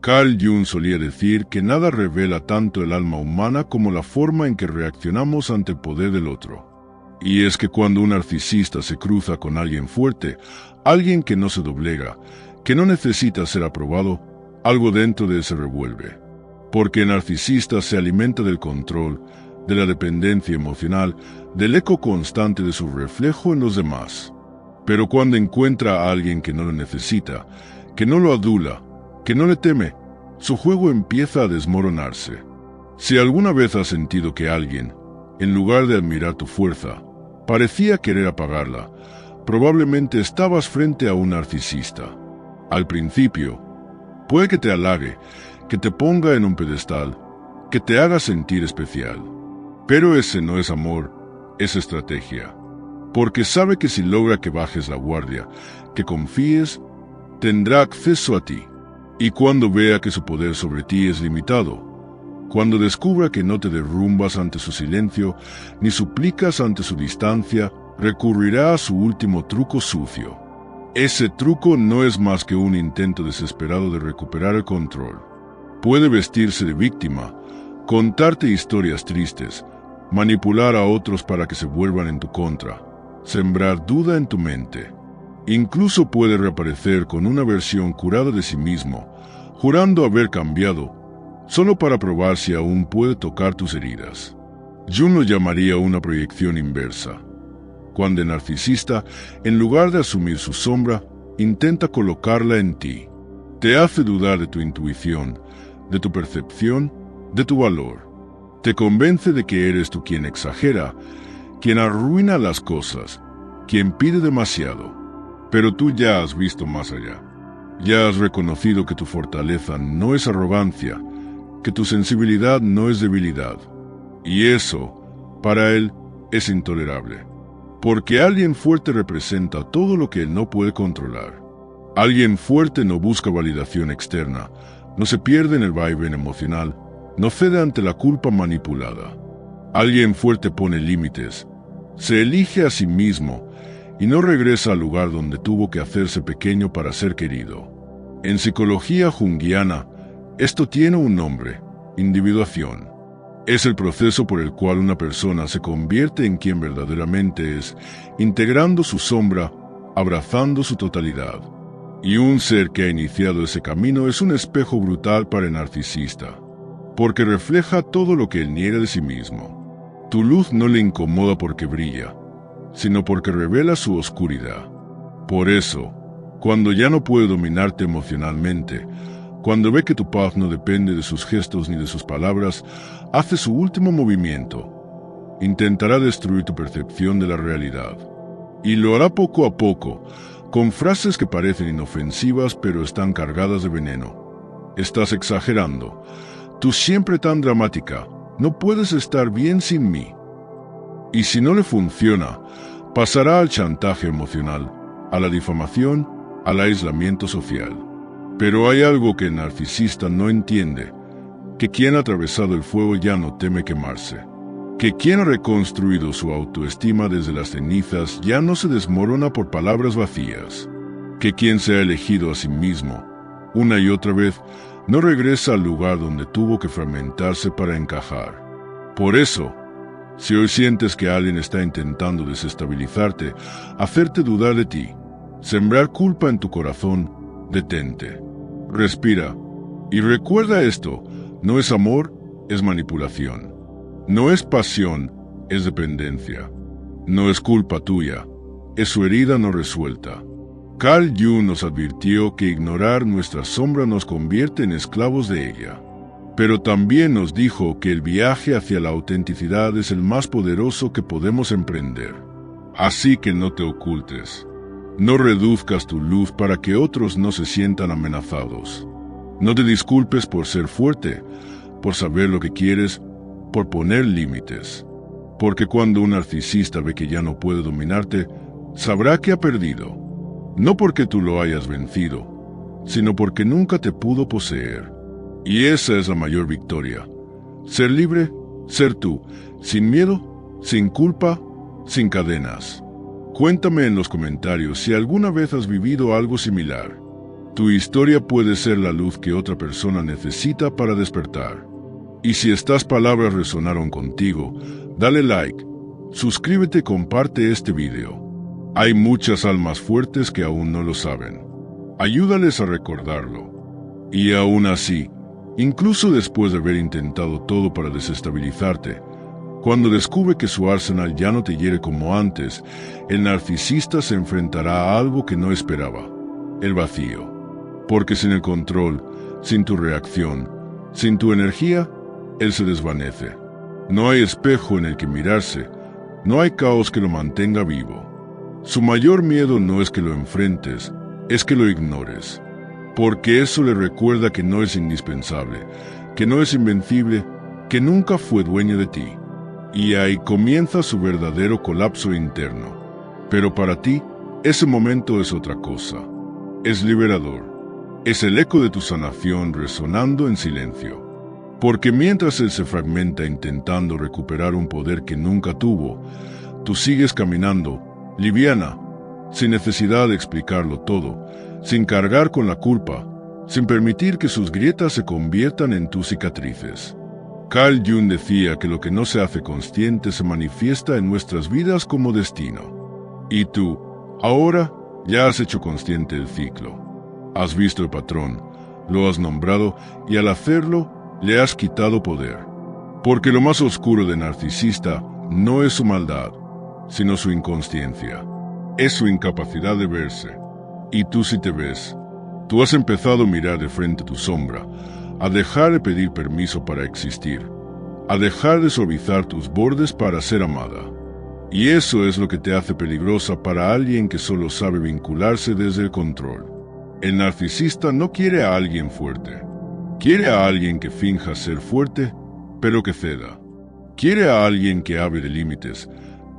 Carl Jung solía decir que nada revela tanto el alma humana como la forma en que reaccionamos ante el poder del otro. Y es que cuando un narcisista se cruza con alguien fuerte, alguien que no se doblega, que no necesita ser aprobado, algo dentro de él se revuelve. Porque el narcisista se alimenta del control, de la dependencia emocional, del eco constante de su reflejo en los demás. Pero cuando encuentra a alguien que no lo necesita, que no lo adula, que no le teme, su juego empieza a desmoronarse. Si alguna vez has sentido que alguien, en lugar de admirar tu fuerza, parecía querer apagarla, probablemente estabas frente a un narcisista. Al principio, puede que te halague, que te ponga en un pedestal, que te haga sentir especial. Pero ese no es amor, es estrategia. Porque sabe que si logra que bajes la guardia, que confíes, tendrá acceso a ti. Y cuando vea que su poder sobre ti es limitado, cuando descubra que no te derrumbas ante su silencio, ni suplicas ante su distancia, recurrirá a su último truco sucio. Ese truco no es más que un intento desesperado de recuperar el control. Puede vestirse de víctima, contarte historias tristes, manipular a otros para que se vuelvan en tu contra, sembrar duda en tu mente. Incluso puede reaparecer con una versión curada de sí mismo, jurando haber cambiado, solo para probar si aún puede tocar tus heridas. Jung lo llamaría una proyección inversa, cuando el narcisista, en lugar de asumir su sombra, intenta colocarla en ti. Te hace dudar de tu intuición, de tu percepción, de tu valor. Te convence de que eres tú quien exagera, quien arruina las cosas, quien pide demasiado. Pero tú ya has visto más allá. Ya has reconocido que tu fortaleza no es arrogancia, que tu sensibilidad no es debilidad. Y eso, para él, es intolerable. Porque alguien fuerte representa todo lo que él no puede controlar. Alguien fuerte no busca validación externa, no se pierde en el vaivén emocional, no cede ante la culpa manipulada. Alguien fuerte pone límites, se elige a sí mismo, y no regresa al lugar donde tuvo que hacerse pequeño para ser querido. En psicología junguiana, esto tiene un nombre: individuación. Es el proceso por el cual una persona se convierte en quien verdaderamente es, integrando su sombra, abrazando su totalidad. Y un ser que ha iniciado ese camino es un espejo brutal para el narcisista, porque refleja todo lo que él niega de sí mismo. Tu luz no le incomoda porque brilla, sino porque revela su oscuridad. Por eso, cuando ya no puede dominarte emocionalmente, cuando ve que tu paz no depende de sus gestos ni de sus palabras, hace su último movimiento. Intentará destruir tu percepción de la realidad. Y lo hará poco a poco, con frases que parecen inofensivas pero están cargadas de veneno. Estás exagerando. Tú siempre tan dramática. No puedes estar bien sin mí. Y si no le funciona, pasará al chantaje emocional, a la difamación, al aislamiento social. Pero hay algo que el narcisista no entiende, que quien ha atravesado el fuego ya no teme quemarse, que quien ha reconstruido su autoestima desde las cenizas ya no se desmorona por palabras vacías, que quien se ha elegido a sí mismo, una y otra vez, no regresa al lugar donde tuvo que fragmentarse para encajar. Por eso, si hoy sientes que alguien está intentando desestabilizarte, hacerte dudar de ti, sembrar culpa en tu corazón, detente. Respira. Y recuerda esto, no es amor, es manipulación. No es pasión, es dependencia. No es culpa tuya, es su herida no resuelta. Carl Jung nos advirtió que ignorar nuestra sombra nos convierte en esclavos de ella. Pero también nos dijo que el viaje hacia la autenticidad es el más poderoso que podemos emprender. Así que no te ocultes. No reduzcas tu luz para que otros no se sientan amenazados. No te disculpes por ser fuerte, por saber lo que quieres, por poner límites. Porque cuando un narcisista ve que ya no puede dominarte, sabrá que ha perdido. No porque tú lo hayas vencido, sino porque nunca te pudo poseer. Y esa es la mayor victoria. Ser libre, ser tú, sin miedo, sin culpa, sin cadenas. Cuéntame en los comentarios si alguna vez has vivido algo similar. Tu historia puede ser la luz que otra persona necesita para despertar. Y si estas palabras resonaron contigo, dale like, suscríbete y comparte este video. Hay muchas almas fuertes que aún no lo saben. Ayúdales a recordarlo. Y aún así, incluso después de haber intentado todo para desestabilizarte, cuando descubre que su arsenal ya no te hiere como antes, el narcisista se enfrentará a algo que no esperaba: el vacío. Porque sin el control, sin tu reacción, sin tu energía, él se desvanece. No hay espejo en el que mirarse, no hay caos que lo mantenga vivo. Su mayor miedo no es que lo enfrentes, es que lo ignores. Porque eso le recuerda que no es indispensable, que no es invencible, que nunca fue dueño de ti. Y ahí comienza su verdadero colapso interno. Pero para ti, ese momento es otra cosa. Es liberador. Es el eco de tu sanación resonando en silencio. Porque mientras él se fragmenta intentando recuperar un poder que nunca tuvo, tú sigues caminando, liviana, sin necesidad de explicarlo todo, sin cargar con la culpa, sin permitir que sus grietas se conviertan en tus cicatrices. Carl Jung decía que lo que no se hace consciente se manifiesta en nuestras vidas como destino. Y tú, ahora, ya has hecho consciente el ciclo. Has visto el patrón, lo has nombrado y al hacerlo le has quitado poder. Porque lo más oscuro de narcisista no es su maldad, sino su inconsciencia. Es su incapacidad de verse. Y tú sí te ves. Tú has empezado a mirar de frente tu sombra, a dejar de pedir permiso para existir, a dejar de suavizar tus bordes para ser amada. Y eso es lo que te hace peligrosa para alguien que solo sabe vincularse desde el control. El narcisista no quiere a alguien fuerte. Quiere a alguien que finja ser fuerte, pero que ceda. Quiere a alguien que hable de límites,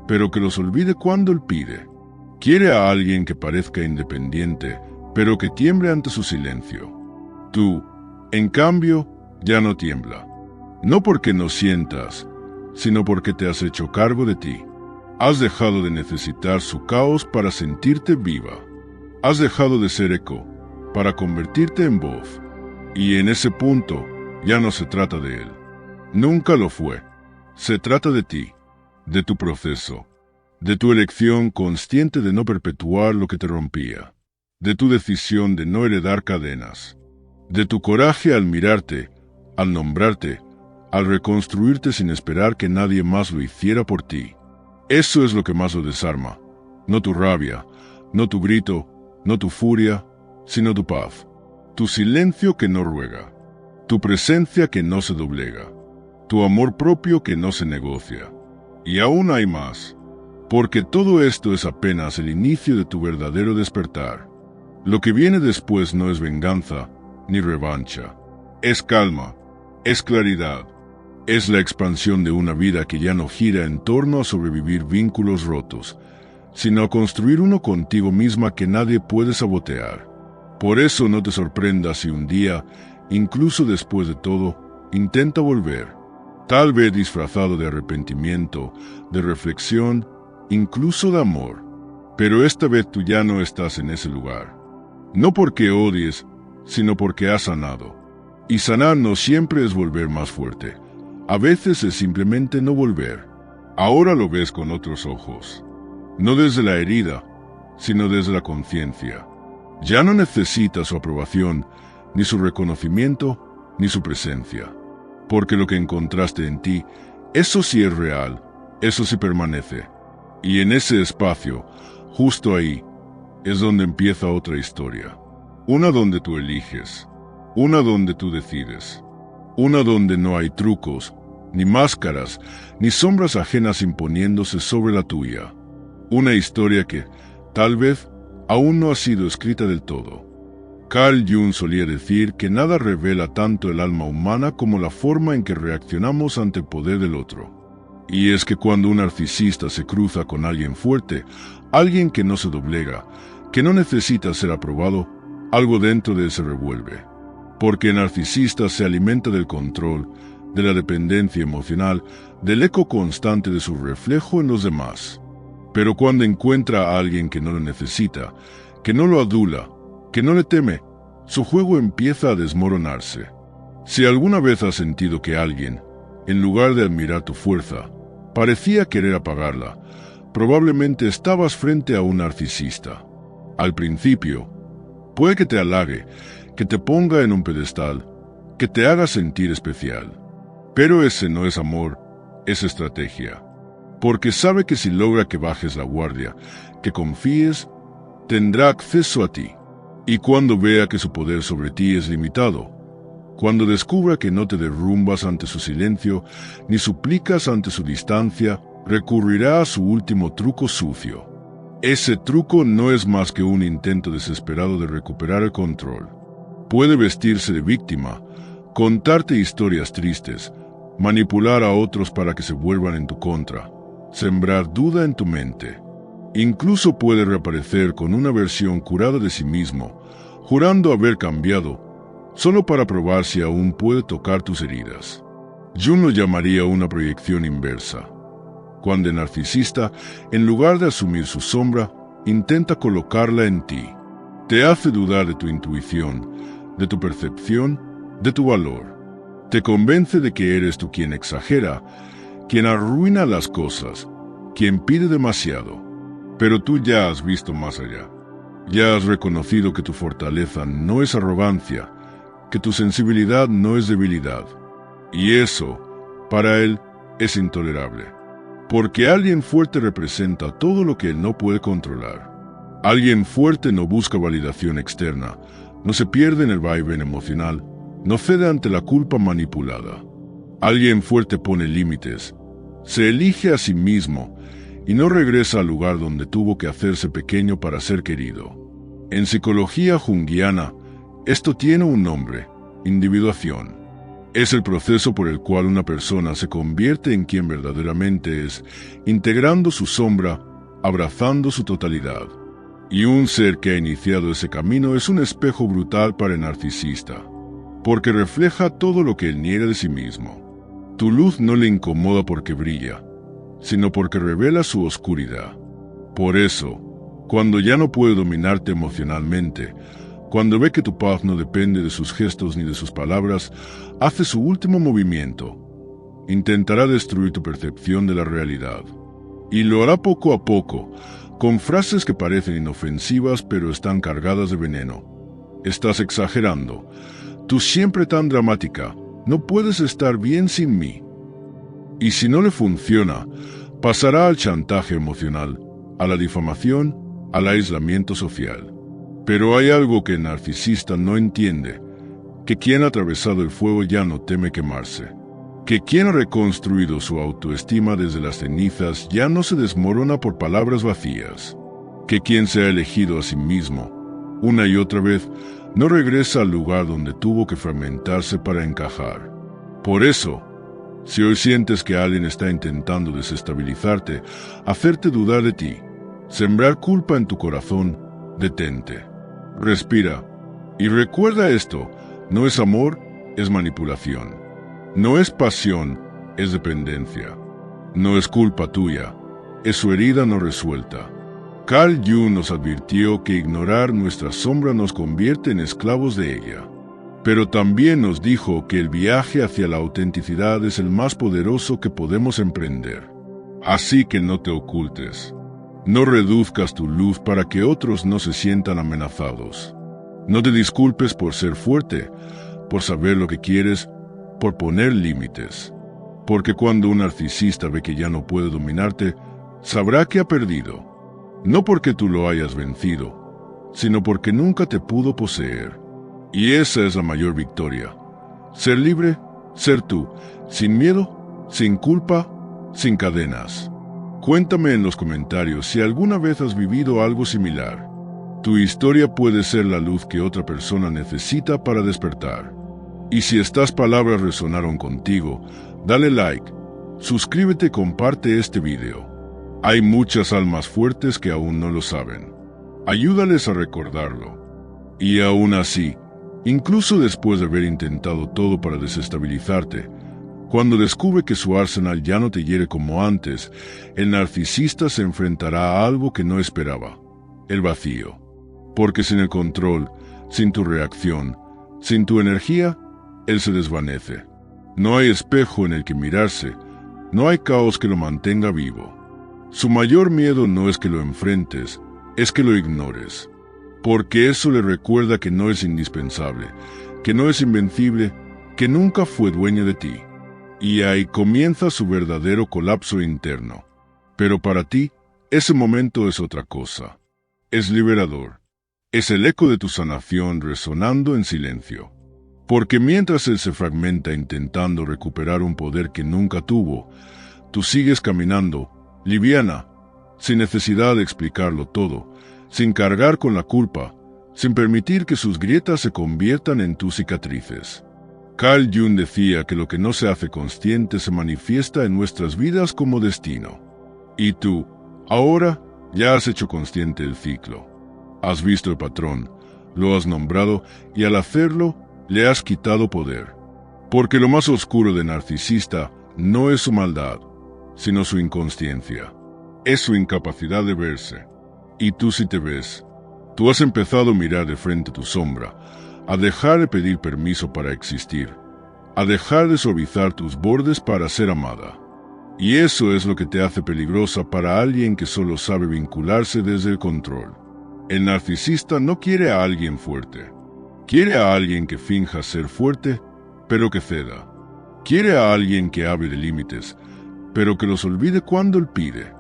pero que los olvide cuando él pide. Quiere a alguien que parezca independiente, pero que tiemble ante su silencio. Tú, en cambio, ya no tiembla. No porque no sientas, sino porque te has hecho cargo de ti. Has dejado de necesitar su caos para sentirte viva. Has dejado de ser eco para convertirte en voz. Y en ese punto ya no se trata de él. Nunca lo fue. Se trata de ti, de tu proceso, de tu elección consciente de no perpetuar lo que te rompía, de tu decisión de no heredar cadenas, de tu coraje al mirarte, al nombrarte, al reconstruirte sin esperar que nadie más lo hiciera por ti. Eso es lo que más lo desarma. No tu rabia, no tu grito, no tu furia, sino tu paz. Tu silencio que no ruega, tu presencia que no se doblega, tu amor propio que no se negocia. Y aún hay más, porque todo esto es apenas el inicio de tu verdadero despertar. Lo que viene después no es venganza ni revancha, es calma, es claridad, es la expansión de una vida que ya no gira en torno a sobrevivir vínculos rotos, sino a construir uno contigo misma que nadie puede sabotear. Por eso no te sorprendas si un día, incluso después de todo, intenta volver, tal vez disfrazado de arrepentimiento, de reflexión, incluso de amor. Pero esta vez tú ya no estás en ese lugar. No porque odies, sino porque has sanado. Y sanar no siempre es volver más fuerte. A veces es simplemente no volver. Ahora lo ves con otros ojos. No desde la herida, sino desde la conciencia. Ya no necesitas su aprobación, ni su reconocimiento, ni su presencia. Porque lo que encontraste en ti, eso sí es real, eso sí permanece. Y en ese espacio, justo ahí, es donde empieza otra historia. Una donde tú eliges, una donde tú decides, una donde no hay trucos, ni máscaras, ni sombras ajenas imponiéndose sobre la tuya. Una historia que, tal vez, aún no ha sido escrita del todo. Carl Jung solía decir que nada revela tanto el alma humana como la forma en que reaccionamos ante el poder del otro. Y es que cuando un narcisista se cruza con alguien fuerte, alguien que no se doblega, que no necesita ser aprobado, algo dentro de él se revuelve. Porque el narcisista se alimenta del control, de la dependencia emocional, del eco constante de su reflejo en los demás. Pero cuando encuentra a alguien que no lo necesita, que no lo adula, que no le teme, su juego empieza a desmoronarse. Si alguna vez has sentido que alguien, en lugar de admirar tu fuerza, parecía querer apagarla, probablemente estabas frente a un narcisista. Al principio, puede que te halague, que te ponga en un pedestal, que te haga sentir especial. Pero ese no es amor, es estrategia. Porque sabe que si logra que bajes la guardia, que confíes, tendrá acceso a ti. Y cuando vea que su poder sobre ti es limitado, cuando descubra que no te derrumbas ante su silencio, ni suplicas ante su distancia, recurrirá a su último truco sucio. Ese truco no es más que un intento desesperado de recuperar el control. Puede vestirse de víctima, contarte historias tristes, manipular a otros para que se vuelvan en tu contra, sembrar duda en tu mente. Incluso puede reaparecer con una versión curada de sí mismo, jurando haber cambiado, solo para probar si aún puede tocar tus heridas. Jung lo llamaría una proyección inversa, cuando el narcisista, en lugar de asumir su sombra, intenta colocarla en ti. Te hace dudar de tu intuición, de tu percepción, de tu valor. Te convence de que eres tú quien exagera, quien arruina las cosas, quien pide demasiado. Pero tú ya has visto más allá. Ya has reconocido que tu fortaleza no es arrogancia, que tu sensibilidad no es debilidad. Y eso, para él, es intolerable. Porque alguien fuerte representa todo lo que él no puede controlar. Alguien fuerte no busca validación externa, no se pierde en el vaivén emocional, no cede ante la culpa manipulada. Alguien fuerte pone límites, se elige a sí mismo y no regresa al lugar donde tuvo que hacerse pequeño para ser querido. En psicología junguiana, esto tiene un nombre: individuación. Es el proceso por el cual una persona se convierte en quien verdaderamente es, integrando su sombra, abrazando su totalidad. Y un ser que ha iniciado ese camino es un espejo brutal para el narcisista, porque refleja todo lo que él niega de sí mismo. Tu luz no le incomoda porque brilla, sino porque revela su oscuridad. Por eso, cuando ya no puede dominarte emocionalmente, cuando ve que tu paz no depende de sus gestos ni de sus palabras, hace su último movimiento. Intentará destruir tu percepción de la realidad. Y lo hará poco a poco, con frases que parecen inofensivas pero están cargadas de veneno. Estás exagerando. Tú siempre tan dramática. No puedes estar bien sin mí. Y si no le funciona, pasará al chantaje emocional, a la difamación, al aislamiento social. Pero hay algo que el narcisista no entiende, que quien ha atravesado el fuego ya no teme quemarse, que quien ha reconstruido su autoestima desde las cenizas ya no se desmorona por palabras vacías, que quien se ha elegido a sí mismo, una y otra vez, no regresa al lugar donde tuvo que fragmentarse para encajar. Por eso, si hoy sientes que alguien está intentando desestabilizarte, hacerte dudar de ti, sembrar culpa en tu corazón, detente. Respira. Y recuerda esto, no es amor, es manipulación. No es pasión, es dependencia. No es culpa tuya, es su herida no resuelta. Carl Jung nos advirtió que ignorar nuestra sombra nos convierte en esclavos de ella. Pero también nos dijo que el viaje hacia la autenticidad es el más poderoso que podemos emprender. Así que no te ocultes. No reduzcas tu luz para que otros no se sientan amenazados. No te disculpes por ser fuerte, por saber lo que quieres, por poner límites. Porque cuando un narcisista ve que ya no puede dominarte, sabrá que ha perdido. No porque tú lo hayas vencido, sino porque nunca te pudo poseer. Y esa es la mayor victoria. Ser libre, ser tú, sin miedo, sin culpa, sin cadenas. Cuéntame en los comentarios si alguna vez has vivido algo similar. Tu historia puede ser la luz que otra persona necesita para despertar. Y si estas palabras resonaron contigo, dale like, suscríbete y comparte este video. Hay muchas almas fuertes que aún no lo saben. Ayúdales a recordarlo. Y aún así, incluso después de haber intentado todo para desestabilizarte, cuando descubre que su arsenal ya no te hiere como antes, el narcisista se enfrentará a algo que no esperaba: el vacío. Porque sin el control, Sin tu reacción, sin tu energía, él se desvanece. No hay espejo en el que mirarse, no hay caos que lo mantenga vivo. Su mayor miedo no es que lo enfrentes, es que lo ignores. Porque eso le recuerda que no es indispensable, que no es invencible, que nunca fue dueño de ti. Y ahí comienza su verdadero colapso interno. Pero para ti, ese momento es otra cosa. Es liberador. Es el eco de tu sanación resonando en silencio. Porque mientras él se fragmenta intentando recuperar un poder que nunca tuvo, tú sigues caminando, liviana, sin necesidad de explicarlo todo, sin cargar con la culpa, sin permitir que sus grietas se conviertan en tus cicatrices. Carl Jung decía que lo que no se hace consciente se manifiesta en nuestras vidas como destino. Y tú, ahora, ya has hecho consciente el ciclo. Has visto el patrón, lo has nombrado y al hacerlo, le has quitado poder. Porque lo más oscuro de narcisista no es su maldad, sino su inconsciencia. Es su incapacidad de verse. Y tú sí te ves. Tú has empezado a mirar de frente tu sombra, a dejar de pedir permiso para existir, a dejar de suavizar tus bordes para ser amada. Y eso es lo que te hace peligrosa para alguien que solo sabe vincularse desde el control. El narcisista no quiere a alguien fuerte. Quiere a alguien que finja ser fuerte, pero que ceda. Quiere a alguien que hable de límites, pero que los olvide cuando él pide.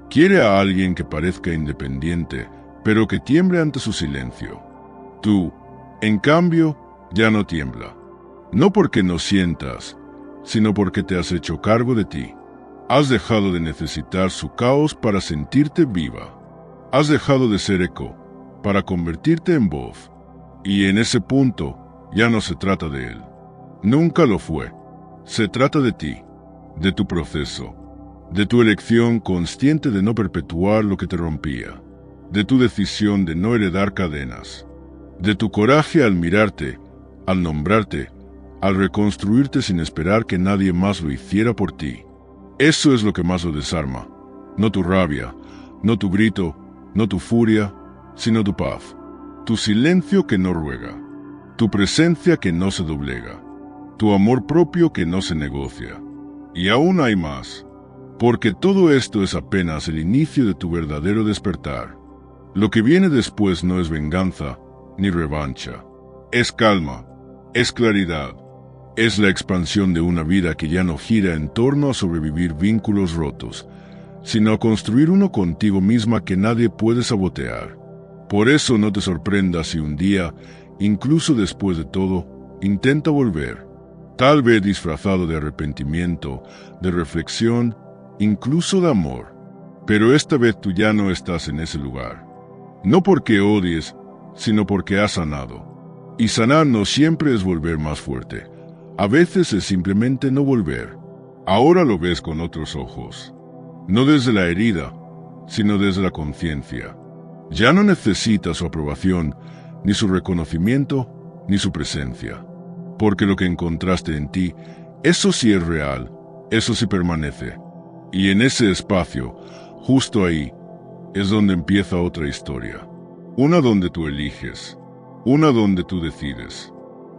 Quiere a alguien que parezca independiente, pero que tiemble ante su silencio. Tú, en cambio, ya no tiembla. No porque no sientas, sino porque te has hecho cargo de ti. Has dejado de necesitar su caos para sentirte viva. Has dejado de ser eco para convertirte en voz. Y en ese punto ya no se trata de él. Nunca lo fue. Se trata de ti, de tu proceso, de tu elección consciente de no perpetuar lo que te rompía, de tu decisión de no heredar cadenas, de tu coraje al mirarte, al nombrarte, al reconstruirte sin esperar que nadie más lo hiciera por ti. Eso es lo que más lo desarma, no tu rabia, no tu grito, no tu furia, sino tu paz, tu silencio que no ruega, tu presencia que no se doblega, tu amor propio que no se negocia. Y aún hay más, porque todo esto es apenas el inicio de tu verdadero despertar. Lo que viene después no es venganza ni revancha, es calma, es claridad, es la expansión de una vida que ya no gira en torno a sobrevivir vínculos rotos, sino a construir uno contigo misma que nadie puede sabotear. Por eso no te sorprendas si un día, incluso después de todo, intenta volver, tal vez disfrazado de arrepentimiento, de reflexión, incluso de amor. Pero esta vez tú ya no estás en ese lugar. No porque odies, sino porque has sanado. Y sanar no siempre es volver más fuerte. A veces es simplemente no volver. Ahora lo ves con otros ojos. No desde la herida, sino desde la conciencia. Ya no necesitas su aprobación, ni su reconocimiento, ni su presencia. Porque lo que encontraste en ti, eso sí es real, eso sí permanece. Y en ese espacio, justo ahí, es donde empieza otra historia. Una donde tú eliges, una donde tú decides,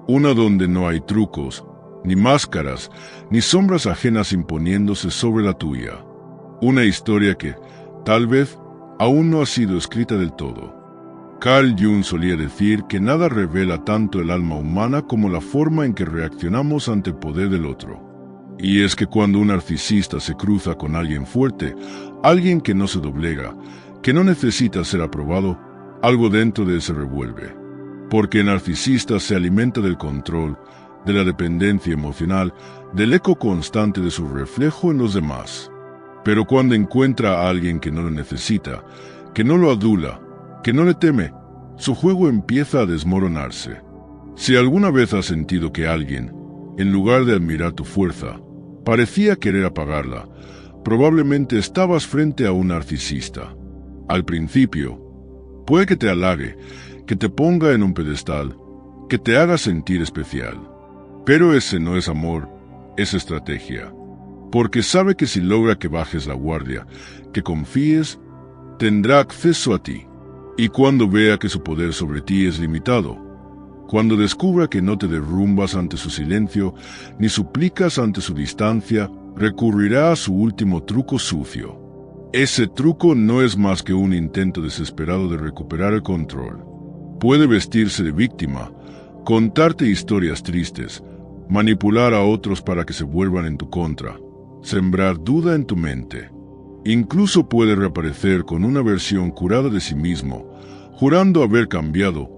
una donde no hay trucos, ni máscaras, ni sombras ajenas imponiéndose sobre la tuya. Una historia que, tal vez, aún no ha sido escrita del todo. Carl Jung solía decir que nada revela tanto el alma humana como la forma en que reaccionamos ante el poder del otro. Y es que cuando un narcisista se cruza con alguien fuerte, alguien que no se doblega, que no necesita ser aprobado, algo dentro de él se revuelve. Porque el narcisista se alimenta del control, de la dependencia emocional, del eco constante de su reflejo en los demás. Pero cuando encuentra a alguien que no lo necesita, que no lo adula, que no le teme, su juego empieza a desmoronarse. Si alguna vez has sentido que alguien, en lugar de admirar tu fuerza, parecía querer apagarla, probablemente estabas frente a un narcisista. Al principio, puede que te halague, que te ponga en un pedestal, que te haga sentir especial. Pero ese no es amor, es estrategia. Porque sabe que si logra que bajes la guardia, que confíes, tendrá acceso a ti. Y cuando vea que su poder sobre ti es limitado, Cuando descubra que no te derrumbas ante su silencio, ni suplicas ante su distancia, recurrirá a su último truco sucio. Ese truco no es más que un intento desesperado de recuperar el control. Puede vestirse de víctima, contarte historias tristes, manipular a otros para que se vuelvan en tu contra, sembrar duda en tu mente. Incluso puede reaparecer con una versión curada de sí mismo, jurando haber cambiado,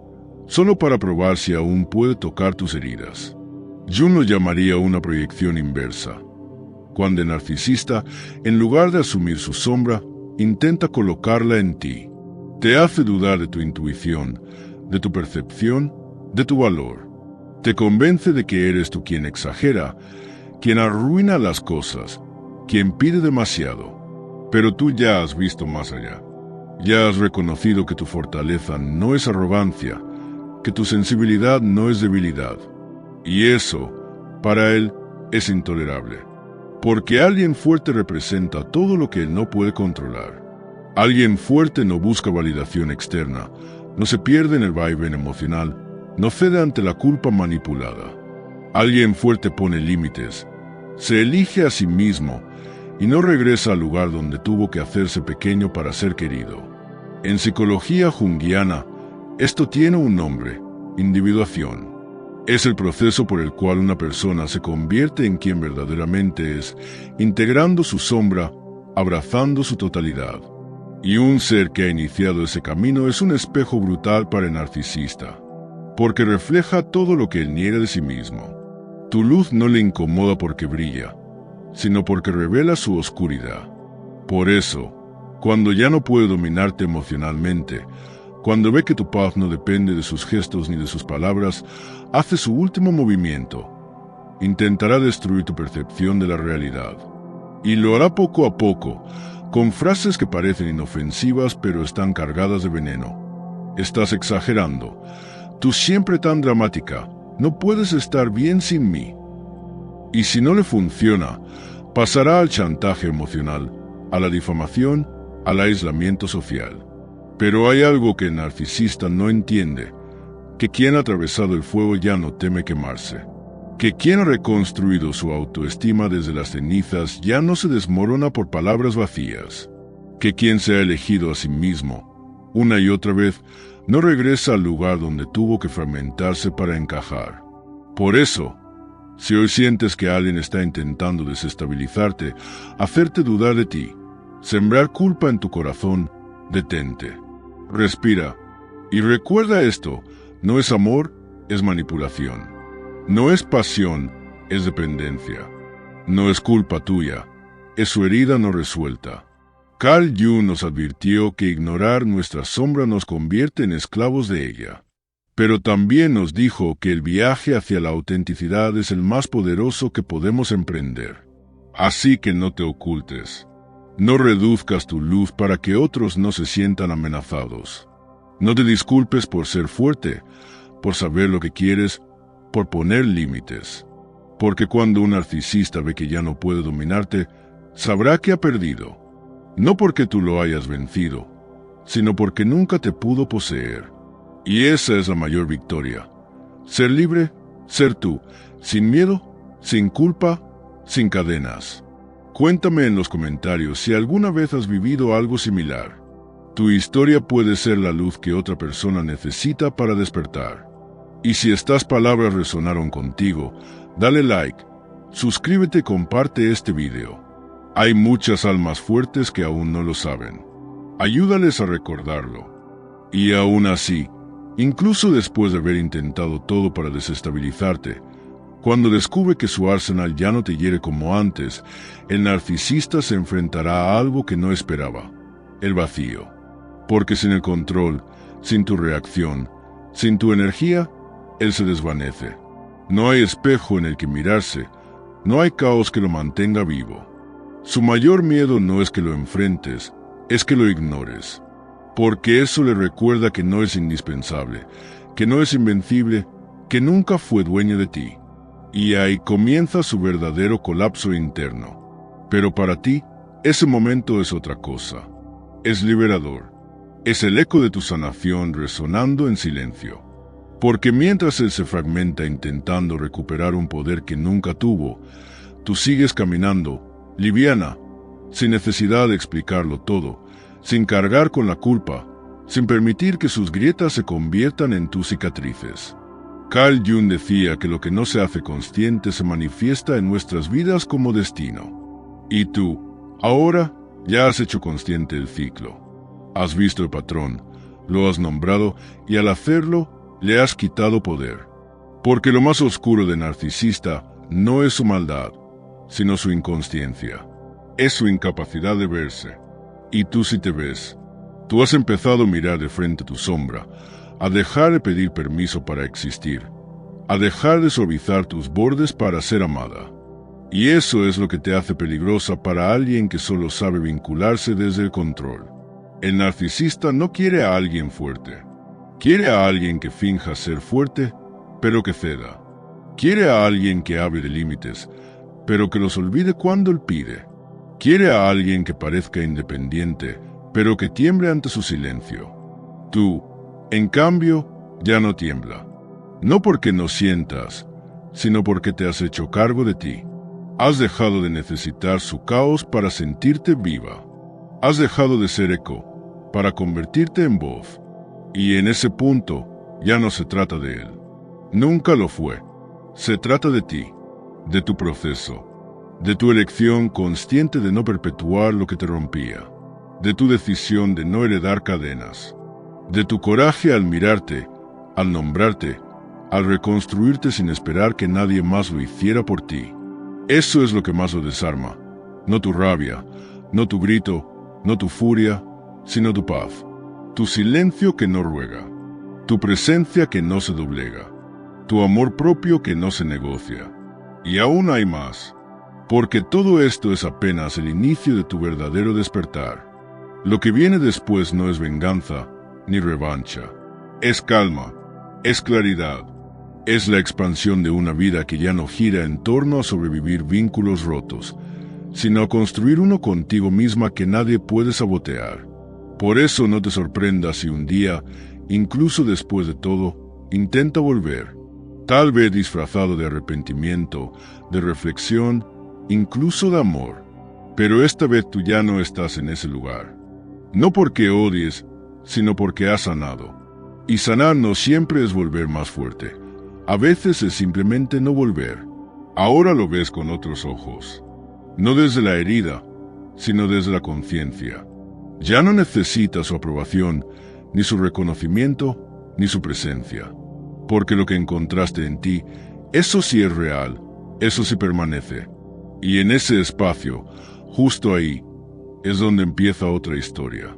solo para probar si aún puede tocar tus heridas. Jung lo llamaría una proyección inversa, cuando el narcisista, en lugar de asumir su sombra, intenta colocarla en ti. Te hace dudar de tu intuición, de tu percepción, de tu valor. Te convence de que eres tú quien exagera, quien arruina las cosas, quien pide demasiado. Pero tú ya has visto más allá. Ya has reconocido que tu fortaleza no es arrogancia, que tu sensibilidad no es debilidad. Y eso, para él, es intolerable. Porque alguien fuerte representa todo lo que él no puede controlar. Alguien fuerte no busca validación externa, no se pierde en el vaivén emocional, no cede ante la culpa manipulada. Alguien fuerte pone límites, se elige a sí mismo y no regresa al lugar donde tuvo que hacerse pequeño para ser querido. En psicología junguiana, esto tiene un nombre: individuación. Es el proceso por el cual una persona se convierte en quien verdaderamente es, integrando su sombra, abrazando su totalidad. Y un ser que ha iniciado ese camino es un espejo brutal para el narcisista, porque refleja todo lo que él niega de sí mismo. Tu luz no le incomoda porque brilla, sino porque revela su oscuridad. Por eso, cuando ya no puede dominarte emocionalmente, cuando ve que tu paz no depende de sus gestos ni de sus palabras, hace su último movimiento. Intentará destruir tu percepción de la realidad. Y lo hará poco a poco, con frases que parecen inofensivas pero están cargadas de veneno. Estás exagerando. Tú siempre tan dramática. No puedes estar bien sin mí. Y si no le funciona, pasará al chantaje emocional, a la difamación, al aislamiento social. Pero hay algo que el narcisista no entiende, que quien ha atravesado el fuego ya no teme quemarse, que quien ha reconstruido su autoestima desde las cenizas ya no se desmorona por palabras vacías, que quien se ha elegido a sí mismo, una y otra vez, no regresa al lugar donde tuvo que fragmentarse para encajar. Por eso, si hoy sientes que alguien está intentando desestabilizarte, hacerte dudar de ti, sembrar culpa en tu corazón, detente. Respira y recuerda esto: no es amor, es manipulación. No es pasión, es dependencia. No es culpa tuya, es su herida no resuelta. Carl Jung nos advirtió que ignorar nuestra sombra nos convierte en esclavos de ella. Pero también nos dijo que el viaje hacia la autenticidad es el más poderoso que podemos emprender. Así que no te ocultes. No reduzcas tu luz para que otros no se sientan amenazados. No te disculpes por ser fuerte, por saber lo que quieres, por poner límites. Porque cuando un narcisista ve que ya no puede dominarte, sabrá que ha perdido. No porque tú lo hayas vencido, sino porque nunca te pudo poseer. Y esa es la mayor victoria. Ser libre, ser tú, sin miedo, sin culpa, sin cadenas. Cuéntame en los comentarios si alguna vez has vivido algo similar. Tu historia puede ser la luz que otra persona necesita para despertar. Y si estas palabras resonaron contigo, dale like, suscríbete y comparte este video. Hay muchas almas fuertes que aún no lo saben. Ayúdales a recordarlo. Y aún así, incluso después de haber intentado todo para desestabilizarte, cuando descubre que su arsenal ya no te hiere como antes, el narcisista se enfrentará a algo que no esperaba: el vacío. Porque sin el control, sin tu reacción, sin tu energía, él se desvanece. No hay espejo en el que mirarse, no hay caos que lo mantenga vivo. Su mayor miedo no es que lo enfrentes, es que lo ignores. Porque eso le recuerda que no es indispensable, que no es invencible, que nunca fue dueño de ti. Y ahí comienza su verdadero colapso interno. Pero para ti, ese momento es otra cosa. Es liberador. Es el eco de tu sanación resonando en silencio. Porque mientras él se fragmenta intentando recuperar un poder que nunca tuvo, tú sigues caminando, liviana, sin necesidad de explicarlo todo, sin cargar con la culpa, sin permitir que sus grietas se conviertan en tus cicatrices. Carl Jung decía que lo que no se hace consciente se manifiesta en nuestras vidas como destino. Y tú, ahora, ya has hecho consciente el ciclo. Has visto el patrón, lo has nombrado y al hacerlo, le has quitado poder. Porque lo más oscuro de narcisista no es su maldad, sino su inconsciencia. Es su incapacidad de verse. Y tú sí te ves. Tú has empezado a mirar de frente tu sombra, a dejar de pedir permiso para existir, a dejar de suavizar tus bordes para ser amada. Y eso es lo que te hace peligrosa para alguien que solo sabe vincularse desde el control. El narcisista no quiere a alguien fuerte. Quiere a alguien que finja ser fuerte, pero que ceda. Quiere a alguien que hable de límites, pero que los olvide cuando él pide. Quiere a alguien que parezca independiente, pero que tiemble ante su silencio. Tú, en cambio, ya no tiembla. No porque no sientas, sino porque te has hecho cargo de ti. Has dejado de necesitar su caos para sentirte viva. Has dejado de ser eco para convertirte en voz. Y en ese punto ya no se trata de él. Nunca lo fue. Se trata de ti, de tu proceso, de tu elección consciente de no perpetuar lo que te rompía, de tu decisión de no heredar cadenas, de tu coraje al mirarte, al nombrarte, al reconstruirte sin esperar que nadie más lo hiciera por ti. Eso es lo que más lo desarma, no tu rabia, no tu grito, no tu furia, sino tu paz. Tu silencio que no ruega, tu presencia que no se doblega, tu amor propio que no se negocia. Y aún hay más, porque todo esto es apenas el inicio de tu verdadero despertar. Lo que viene después no es venganza ni revancha, es calma, es claridad, es la expansión de una vida que ya no gira en torno a sobrevivir vínculos rotos, sino a construir uno contigo misma que nadie puede sabotear. Por eso no te sorprendas si un día, incluso después de todo, intenta volver, tal vez disfrazado de arrepentimiento, de reflexión, incluso de amor. Pero esta vez tú ya no estás en ese lugar. No porque odies, sino porque has sanado. Y sanar no siempre es volver más fuerte. A veces es simplemente no volver. Ahora lo ves con otros ojos. No desde la herida, sino desde la conciencia. Ya no necesita su aprobación, ni su reconocimiento, ni su presencia. Porque lo que encontraste en ti, eso sí es real, eso sí permanece. Y en ese espacio, justo ahí, es donde empieza otra historia.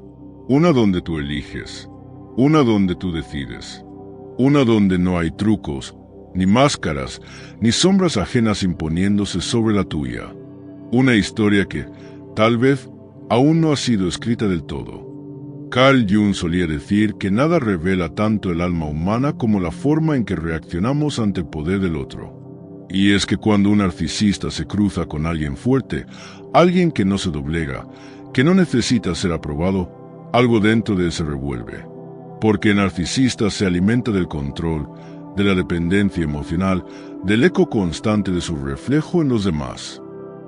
Una donde tú eliges, una donde tú decides, una donde no hay trucos, ni máscaras, ni sombras ajenas imponiéndose sobre la tuya. Una historia que, tal vez, aún no ha sido escrita del todo. Carl Jung solía decir que nada revela tanto el alma humana como la forma en que reaccionamos ante el poder del otro. Y es que cuando un narcisista se cruza con alguien fuerte, alguien que no se doblega, que no necesita ser aprobado, algo dentro de él se revuelve. Porque el narcisista se alimenta del control, de la dependencia emocional, del eco constante de su reflejo en los demás.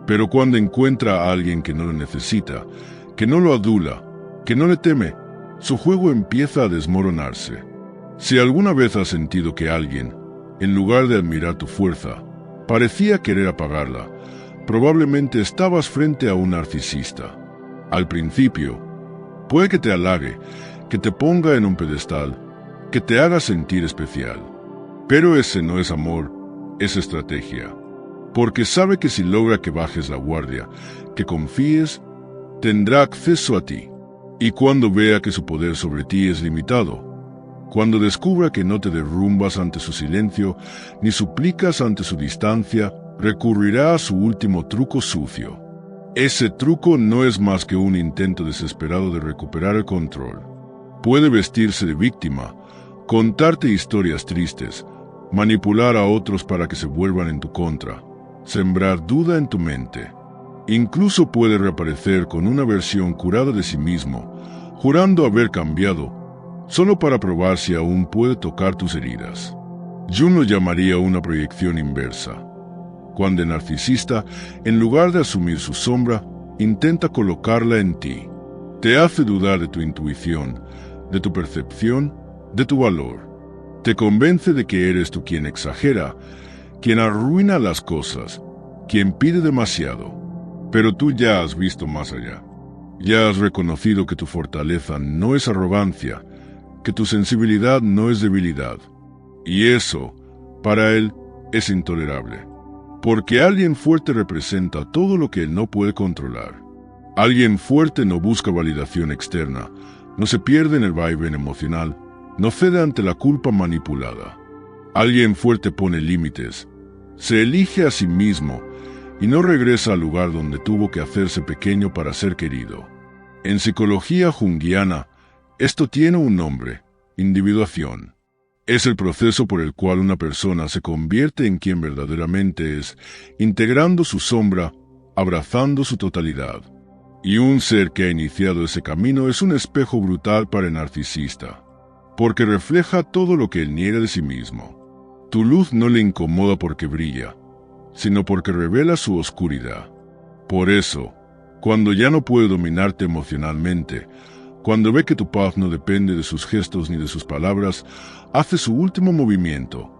Pero cuando encuentra a alguien que no lo necesita, que no lo adula, que no le teme, su juego empieza a desmoronarse. Si alguna vez has sentido que alguien, en lugar de admirar tu fuerza, parecía querer apagarla, probablemente estabas frente a un narcisista. Al principio, puede que te halague, que te ponga en un pedestal, que te haga sentir especial. Pero ese no es amor, es estrategia. Porque sabe que si logra que bajes la guardia, que confíes, tendrá acceso a ti. Y cuando vea que su poder sobre ti es limitado, cuando descubra que no te derrumbas ante su silencio, ni suplicas ante su distancia, recurrirá a su último truco sucio. Ese truco no es más que un intento desesperado de recuperar el control. Puede vestirse de víctima, contarte historias tristes, manipular a otros para que se vuelvan en tu contra, sembrar duda en tu mente. Incluso puede reaparecer con una versión curada de sí mismo, jurando haber cambiado, solo para probar si aún puede tocar tus heridas. Jung lo llamaría una proyección inversa, cuando el narcisista, en lugar de asumir su sombra, intenta colocarla en ti. Te hace dudar de tu intuición, de tu percepción, de tu valor. Te convence de que eres tú quien exagera, quien arruina las cosas, quien pide demasiado. Pero tú ya has visto más allá. Ya has reconocido que tu fortaleza no es arrogancia, que tu sensibilidad no es debilidad. Y eso, para él, es intolerable. Porque alguien fuerte representa todo lo que él no puede controlar. Alguien fuerte no busca validación externa, no se pierde en el vaivén emocional, no cede ante la culpa manipulada. Alguien fuerte pone límites, se elige a sí mismo y no regresa al lugar donde tuvo que hacerse pequeño para ser querido. En psicología junguiana, esto tiene un nombre: individuación. Es el proceso por el cual una persona se convierte en quien verdaderamente es, integrando su sombra, abrazando su totalidad. Y un ser que ha iniciado ese camino es un espejo brutal para el narcisista, porque refleja todo lo que él niega de sí mismo. Tu luz no le incomoda porque brilla, sino porque revela su oscuridad. Por eso, cuando ya no puede dominarte emocionalmente, cuando ve que tu paz no depende de sus gestos ni de sus palabras, hace su último movimiento.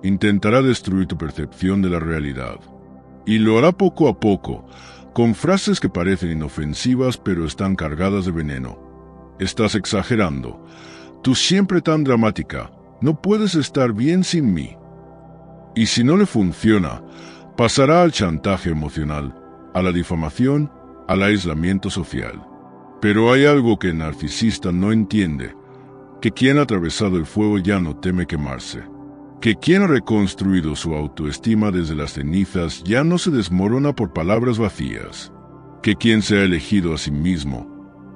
Intentará destruir tu percepción de la realidad. Y lo hará poco a poco, con frases que parecen inofensivas pero están cargadas de veneno. Estás exagerando. Tú siempre tan dramática. No puedes estar bien sin mí. Y si no le funciona, pasará al chantaje emocional, a la difamación, al aislamiento social. Pero hay algo que el narcisista no entiende, que quien ha atravesado el fuego ya no teme quemarse, que quien ha reconstruido su autoestima desde las cenizas ya no se desmorona por palabras vacías, que quien se ha elegido a sí mismo,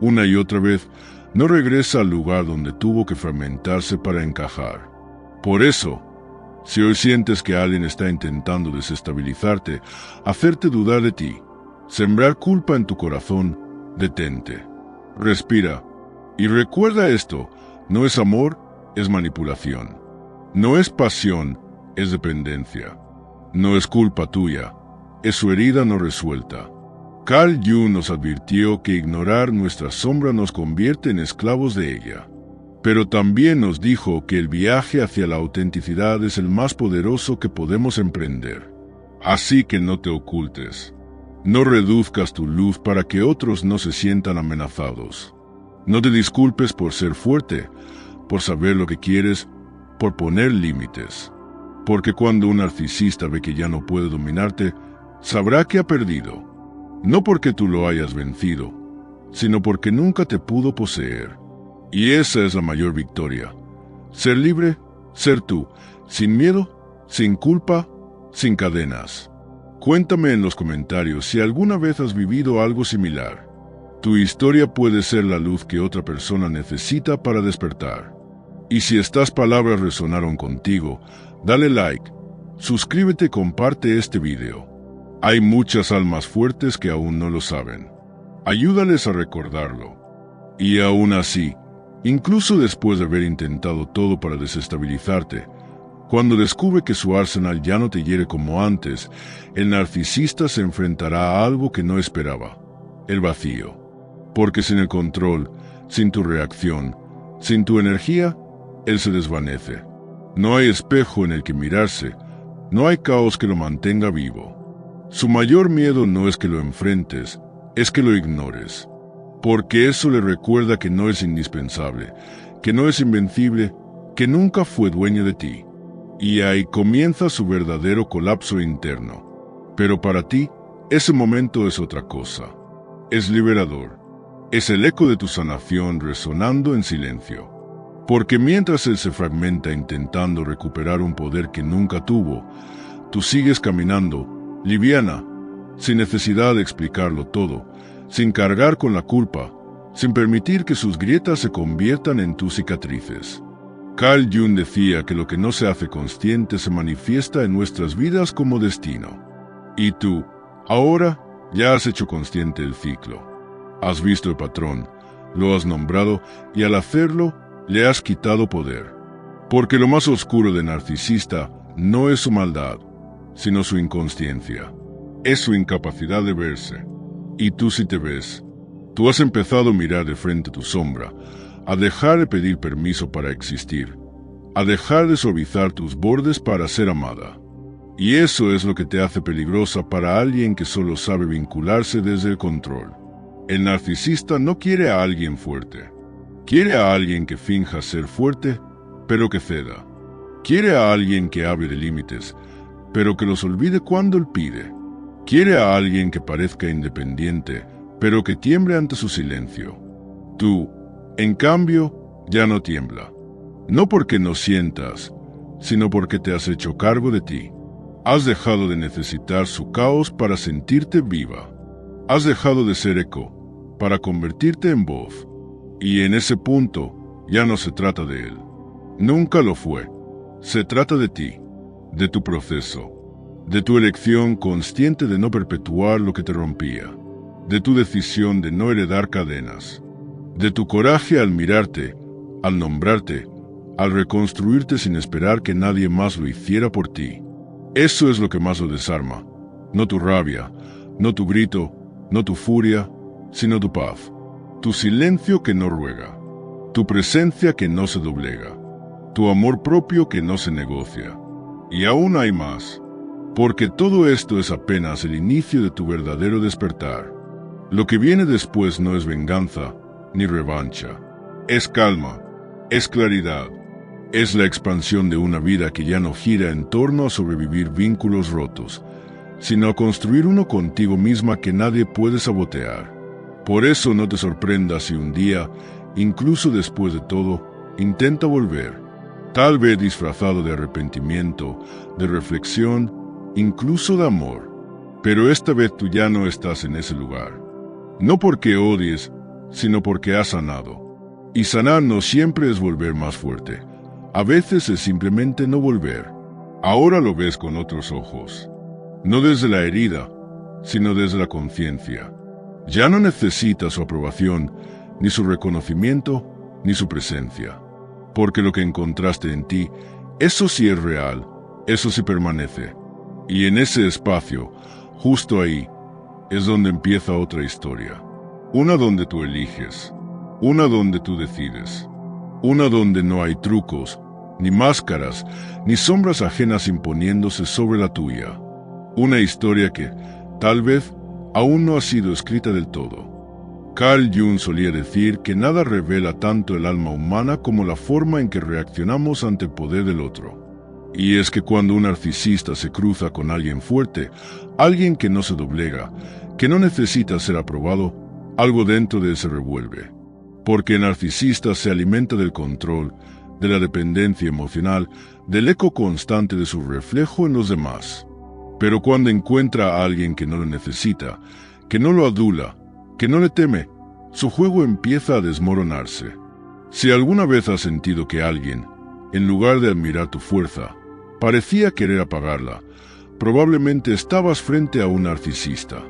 una y otra vez, no regresa al lugar donde tuvo que fragmentarse para encajar. Por eso, si hoy sientes que alguien está intentando desestabilizarte, hacerte dudar de ti, sembrar culpa en tu corazón, detente. Respira. Y recuerda esto, no es amor, es manipulación. No es pasión, es dependencia. No es culpa tuya, es su herida no resuelta. Carl Jung nos advirtió que ignorar nuestra sombra nos convierte en esclavos de ella. Pero también nos dijo que el viaje hacia la autenticidad es el más poderoso que podemos emprender. Así que no te ocultes. No reduzcas tu luz para que otros no se sientan amenazados. No te disculpes por ser fuerte, por saber lo que quieres, por poner límites. Porque cuando un narcisista ve que ya no puede dominarte, sabrá que ha perdido. No porque tú lo hayas vencido, sino porque nunca te pudo poseer. Y esa es la mayor victoria. Ser libre, ser tú, sin miedo, sin culpa, sin cadenas. Cuéntame en los comentarios si alguna vez has vivido algo similar. Tu historia puede ser la luz que otra persona necesita para despertar. Y si estas palabras resonaron contigo, dale like, suscríbete y comparte este video. Hay muchas almas fuertes que aún no lo saben. Ayúdales a recordarlo. Y aún así, incluso después de haber intentado todo para desestabilizarte, cuando descubre que su arsenal ya no te hiere como antes, el narcisista se enfrentará a algo que no esperaba: el vacío. Porque sin el control, sin tu reacción, sin tu energía, él se desvanece. No hay espejo en el que mirarse, no hay caos que lo mantenga vivo. Su mayor miedo no es que lo enfrentes, es que lo ignores. Porque eso le recuerda que no es indispensable, que no es invencible, que nunca fue dueño de ti. Y ahí comienza su verdadero colapso interno. Pero para ti, ese momento es otra cosa. Es liberador. Es el eco de tu sanación resonando en silencio. Porque mientras él se fragmenta intentando recuperar un poder que nunca tuvo, tú sigues caminando, liviana, sin necesidad de explicarlo todo, sin cargar con la culpa, sin permitir que sus grietas se conviertan en tus cicatrices. Carl Jung decía que lo que no se hace consciente se manifiesta en nuestras vidas como destino. Y tú, ahora, ya has hecho consciente el ciclo. Has visto el patrón, lo has nombrado y al hacerlo, Le has quitado poder. Porque lo más oscuro de narcisista no es su maldad, sino su inconsciencia. Es su incapacidad de verse. Y tú sí te ves. Tú has empezado a mirar de frente tu sombra, a dejar de pedir permiso para existir, a dejar de suavizar tus bordes para ser amada. Y eso es lo que te hace peligrosa para alguien que solo sabe vincularse desde el control. El narcisista no quiere a alguien fuerte. Quiere a alguien que finja ser fuerte, pero que ceda. Quiere a alguien que hable de límites, pero que los olvide cuando él pide. Quiere a alguien que parezca independiente, pero que tiemble ante su silencio. Tú, en cambio, ya no tiembla. No porque no sientas, sino porque te has hecho cargo de ti. Has dejado de necesitar su caos para sentirte viva. Has dejado de ser eco para convertirte en voz. Y en ese punto ya no se trata de él. Nunca lo fue. Se trata de ti, de tu proceso, de tu elección consciente de no perpetuar lo que te rompía, de tu decisión de no heredar cadenas, de tu coraje al mirarte, al nombrarte, al reconstruirte sin esperar que nadie más lo hiciera por ti. Eso es lo que más lo desarma, no tu rabia, no tu grito, no tu furia, sino tu paz, tu silencio que no ruega, tu presencia que no se doblega, tu amor propio que no se negocia. Y aún hay más, porque todo esto es apenas el inicio de tu verdadero despertar. Lo que viene después no es venganza ni revancha, es calma, es claridad, es la expansión de una vida que ya no gira en torno a sobrevivir vínculos rotos, sino a construir uno contigo misma que nadie puede sabotear. Por eso no te sorprendas si un día, incluso después de todo, intenta volver, tal vez disfrazado de arrepentimiento, de reflexión, incluso de amor. Pero esta vez tú ya no estás en ese lugar. No porque odies, sino porque has sanado. Y sanar no siempre es volver más fuerte. A veces es simplemente no volver. Ahora lo ves con otros ojos. No desde la herida, sino desde la conciencia. Ya no necesitas su aprobación, ni su reconocimiento, ni su presencia. Porque lo que encontraste en ti, eso sí es real, eso sí permanece. Y en ese espacio, justo ahí, es donde empieza otra historia. Una donde tú eliges, una donde tú decides, una donde no hay trucos, ni máscaras, ni sombras ajenas imponiéndose sobre la tuya. Una historia que, tal vez, aún no ha sido escrita del todo. Carl Jung solía decir que nada revela tanto el alma humana como la forma en que reaccionamos ante el poder del otro. Y es que cuando un narcisista se cruza con alguien fuerte, alguien que no se doblega, que no necesita ser aprobado, algo dentro de él se revuelve. Porque el narcisista se alimenta del control, de la dependencia emocional, del eco constante de su reflejo en los demás. Pero cuando encuentra a alguien que no lo necesita, que no lo adula, que no le teme, su juego empieza a desmoronarse. Si alguna vez has sentido que alguien, en lugar de admirar tu fuerza, parecía querer apagarla, probablemente estabas frente a un narcisista.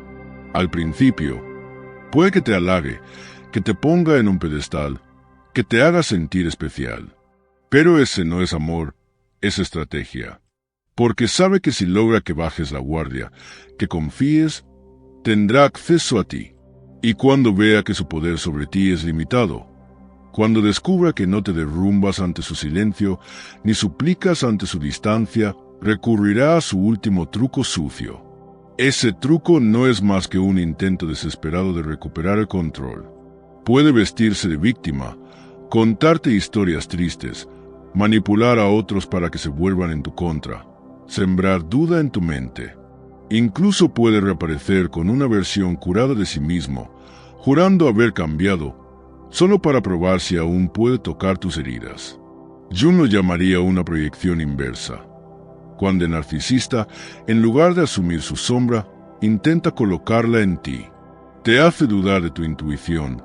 Al principio, puede que te halague, que te ponga en un pedestal, que te haga sentir especial. Pero ese no es amor, es estrategia. Porque sabe que si logra que bajes la guardia, que confíes, tendrá acceso a ti. Y cuando vea que su poder sobre ti es limitado, cuando descubra que no te derrumbas ante su silencio, ni suplicas ante su distancia, recurrirá a su último truco sucio. Ese truco no es más que un intento desesperado de recuperar el control. Puede vestirse de víctima, contarte historias tristes, manipular a otros para que se vuelvan en tu contra, sembrar duda en tu mente. Incluso puede reaparecer con una versión curada de sí mismo, jurando haber cambiado, solo para probar si aún puede tocar tus heridas. Jung lo llamaría una proyección inversa, cuando el narcisista, en lugar de asumir su sombra, intenta colocarla en ti. Te hace dudar de tu intuición,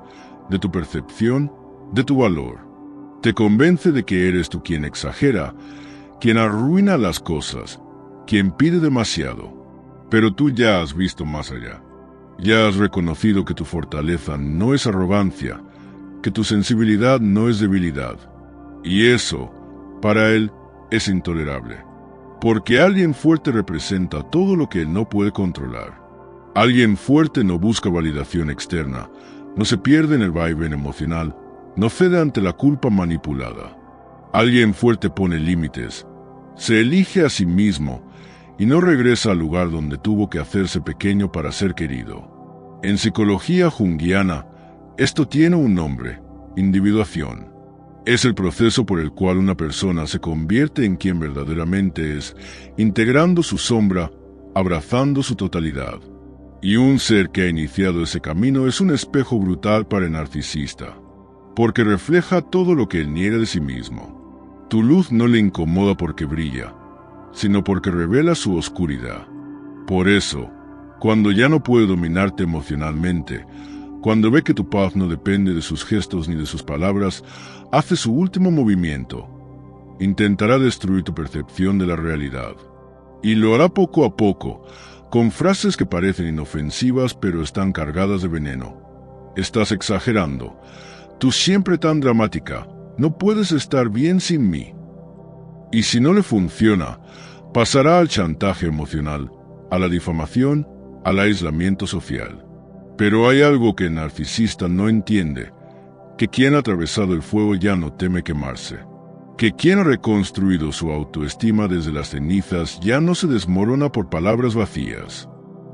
de tu percepción, de tu valor. Te convence de que eres tú quien exagera, quien arruina las cosas, quien pide demasiado. Pero tú ya has visto más allá. Ya has reconocido que tu fortaleza no es arrogancia, que tu sensibilidad no es debilidad, Y eso, para él, es intolerable. Porque alguien fuerte representa todo lo que él no puede controlar. Alguien fuerte no busca validación externa, no se pierde en el vaivén emocional, no cede ante la culpa manipulada. Alguien fuerte pone límites, se elige a sí mismo y no regresa al lugar donde tuvo que hacerse pequeño para ser querido. En psicología junguiana, esto tiene un nombre: individuación. Es el proceso por el cual una persona se convierte en quien verdaderamente es, integrando su sombra, abrazando su totalidad. Y un ser que ha iniciado ese camino es un espejo brutal para el narcisista, porque refleja todo lo que él niega de sí mismo. Tu luz no le incomoda porque brilla, sino porque revela su oscuridad. Por eso, cuando ya no puede dominarte emocionalmente, cuando ve que tu paz no depende de sus gestos ni de sus palabras, hace su último movimiento. Intentará destruir tu percepción de la realidad. Y lo hará poco a poco, con frases que parecen inofensivas pero están cargadas de veneno. Estás exagerando. Tú siempre tan dramática. No puedes estar bien sin mí. Y si no le funciona, pasará al chantaje emocional, a la difamación, al aislamiento social. Pero hay algo que el narcisista no entiende, que quien ha atravesado el fuego ya no teme quemarse, que quien ha reconstruido su autoestima desde las cenizas ya no se desmorona por palabras vacías,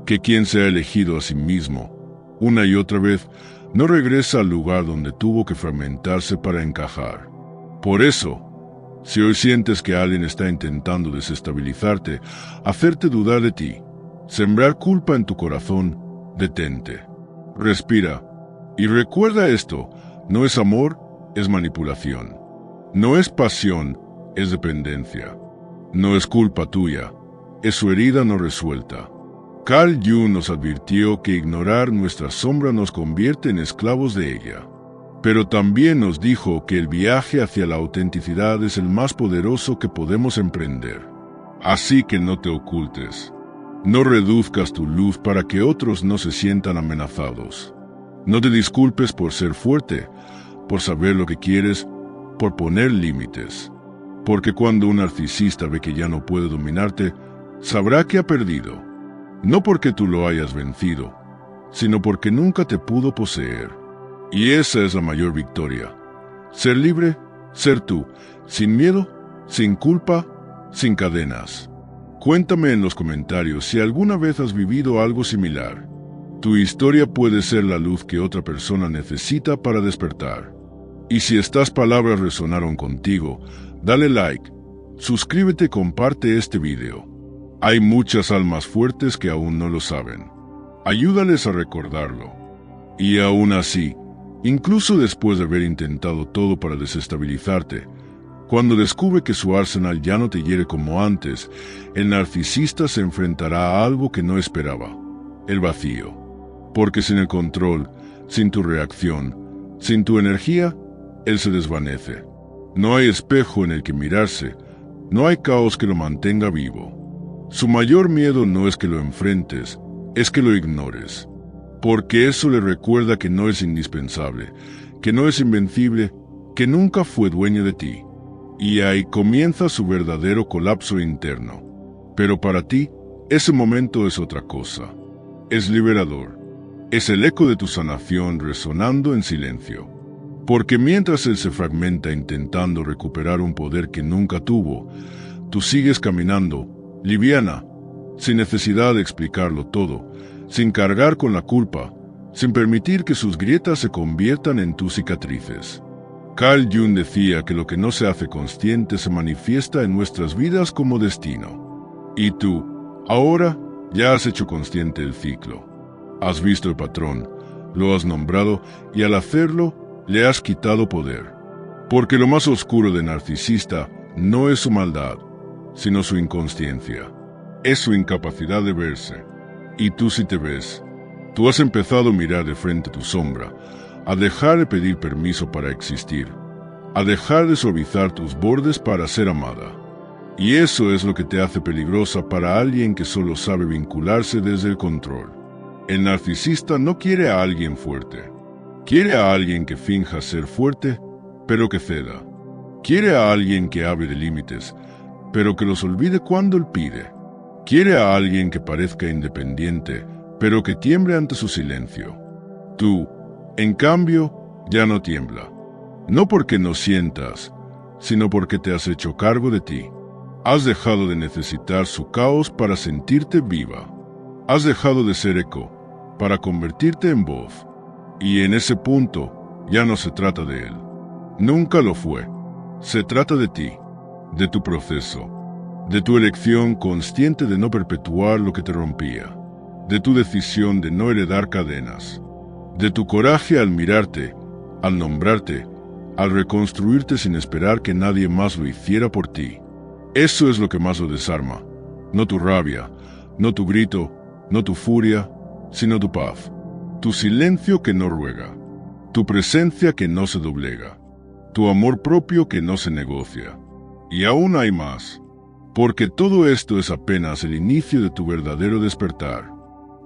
que quien se ha elegido a sí mismo, una y otra vez, no regresa al lugar donde tuvo que fragmentarse para encajar. Por eso, si hoy sientes que alguien está intentando desestabilizarte, hacerte dudar de ti, sembrar culpa en tu corazón, detente. Respira y recuerda esto: no es amor, es manipulación. No es pasión, es dependencia. No es culpa tuya, es su herida no resuelta. Carl Jung nos advirtió que ignorar nuestra sombra nos convierte en esclavos de ella. Pero también nos dijo que el viaje hacia la autenticidad es el más poderoso que podemos emprender. Así que no te ocultes. No reduzcas tu luz para que otros no se sientan amenazados. No te disculpes por ser fuerte, por saber lo que quieres, por poner límites. Porque cuando un narcisista ve que ya no puede dominarte, sabrá que ha perdido. No porque tú lo hayas vencido, sino porque nunca te pudo poseer. Y esa es la mayor victoria. Ser libre, ser tú, sin miedo, sin culpa, sin cadenas. Cuéntame en los comentarios si alguna vez has vivido algo similar. Tu historia puede ser la luz que otra persona necesita para despertar. Y si estas palabras resonaron contigo, dale like, suscríbete y comparte este video. Hay muchas almas fuertes que aún no lo saben. Ayúdales a recordarlo. Y aún así, incluso después de haber intentado todo para desestabilizarte, cuando descubre que su arsenal ya no te hiere como antes, el narcisista se enfrentará a algo que no esperaba: el vacío. Porque sin el control, sin tu reacción, sin tu energía, él se desvanece. No hay espejo en el que mirarse, no hay caos que lo mantenga vivo. Su mayor miedo no es que lo enfrentes, es que lo ignores. Porque eso le recuerda que no es indispensable, que no es invencible, que nunca fue dueño de ti. Y ahí comienza su verdadero colapso interno. Pero para ti, ese momento es otra cosa. Es liberador. Es el eco de tu sanación resonando en silencio. Porque mientras él se fragmenta intentando recuperar un poder que nunca tuvo, tú sigues caminando, liviana, sin necesidad de explicarlo todo, sin cargar con la culpa, sin permitir que sus grietas se conviertan en tus cicatrices. Carl Jung decía que lo que no se hace consciente se manifiesta en nuestras vidas como destino. Y tú, ahora, ya has hecho consciente el ciclo. Has visto el patrón, lo has nombrado y al hacerlo, le has quitado poder. Porque lo más oscuro de narcisista no es su maldad, sino su inconsciencia. Es su incapacidad de verse. Y tú sí te ves. Tú has empezado a mirar de frente tu sombra, a dejar de pedir permiso para existir, a dejar de suavizar tus bordes para ser amada. Y eso es lo que te hace peligrosa para alguien que solo sabe vincularse desde el control. El narcisista no quiere a alguien fuerte. Quiere a alguien que finja ser fuerte, pero que ceda. Quiere a alguien que hable de límites, pero que los olvide cuando él pide. Quiere a alguien que parezca independiente, pero que tiemble ante su silencio. Tú, en cambio, ya no tiembla. No porque no sientas, sino porque te has hecho cargo de ti. Has dejado de necesitar su caos para sentirte viva. Has dejado de ser eco para convertirte en voz. Y en ese punto ya no se trata de él. Nunca lo fue. Se trata de ti, de tu proceso, de tu elección consciente de no perpetuar lo que te rompía, de tu decisión de no heredar cadenas, de tu coraje al mirarte, al nombrarte, al reconstruirte sin esperar que nadie más lo hiciera por ti. Eso es lo que más lo desarma, no tu rabia, no tu grito, no tu furia, sino tu paz, tu silencio que no ruega, tu presencia que no se doblega, tu amor propio que no se negocia. Y aún hay más, porque todo esto es apenas el inicio de tu verdadero despertar.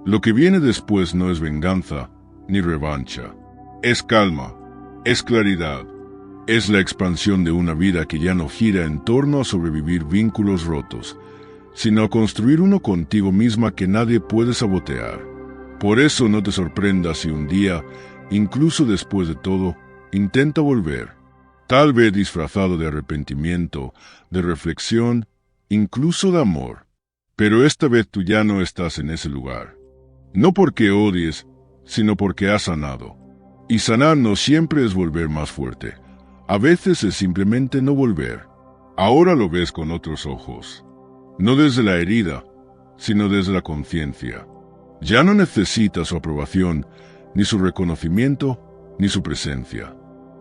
Lo que viene después no es venganza ni revancha, es calma, es claridad, es la expansión de una vida que ya no gira en torno a sobrevivir vínculos rotos, sino a construir uno contigo misma que nadie puede sabotear. Por eso no te sorprendas si un día, incluso después de todo, intenta volver, tal vez disfrazado de arrepentimiento, de reflexión, incluso de amor. Pero esta vez tú ya no estás en ese lugar. No porque odies, sino porque has sanado. Y sanar no siempre es volver más fuerte. A veces es simplemente no volver. Ahora lo ves con otros ojos. No desde la herida, sino desde la conciencia. Ya no necesitas su aprobación, ni su reconocimiento, ni su presencia.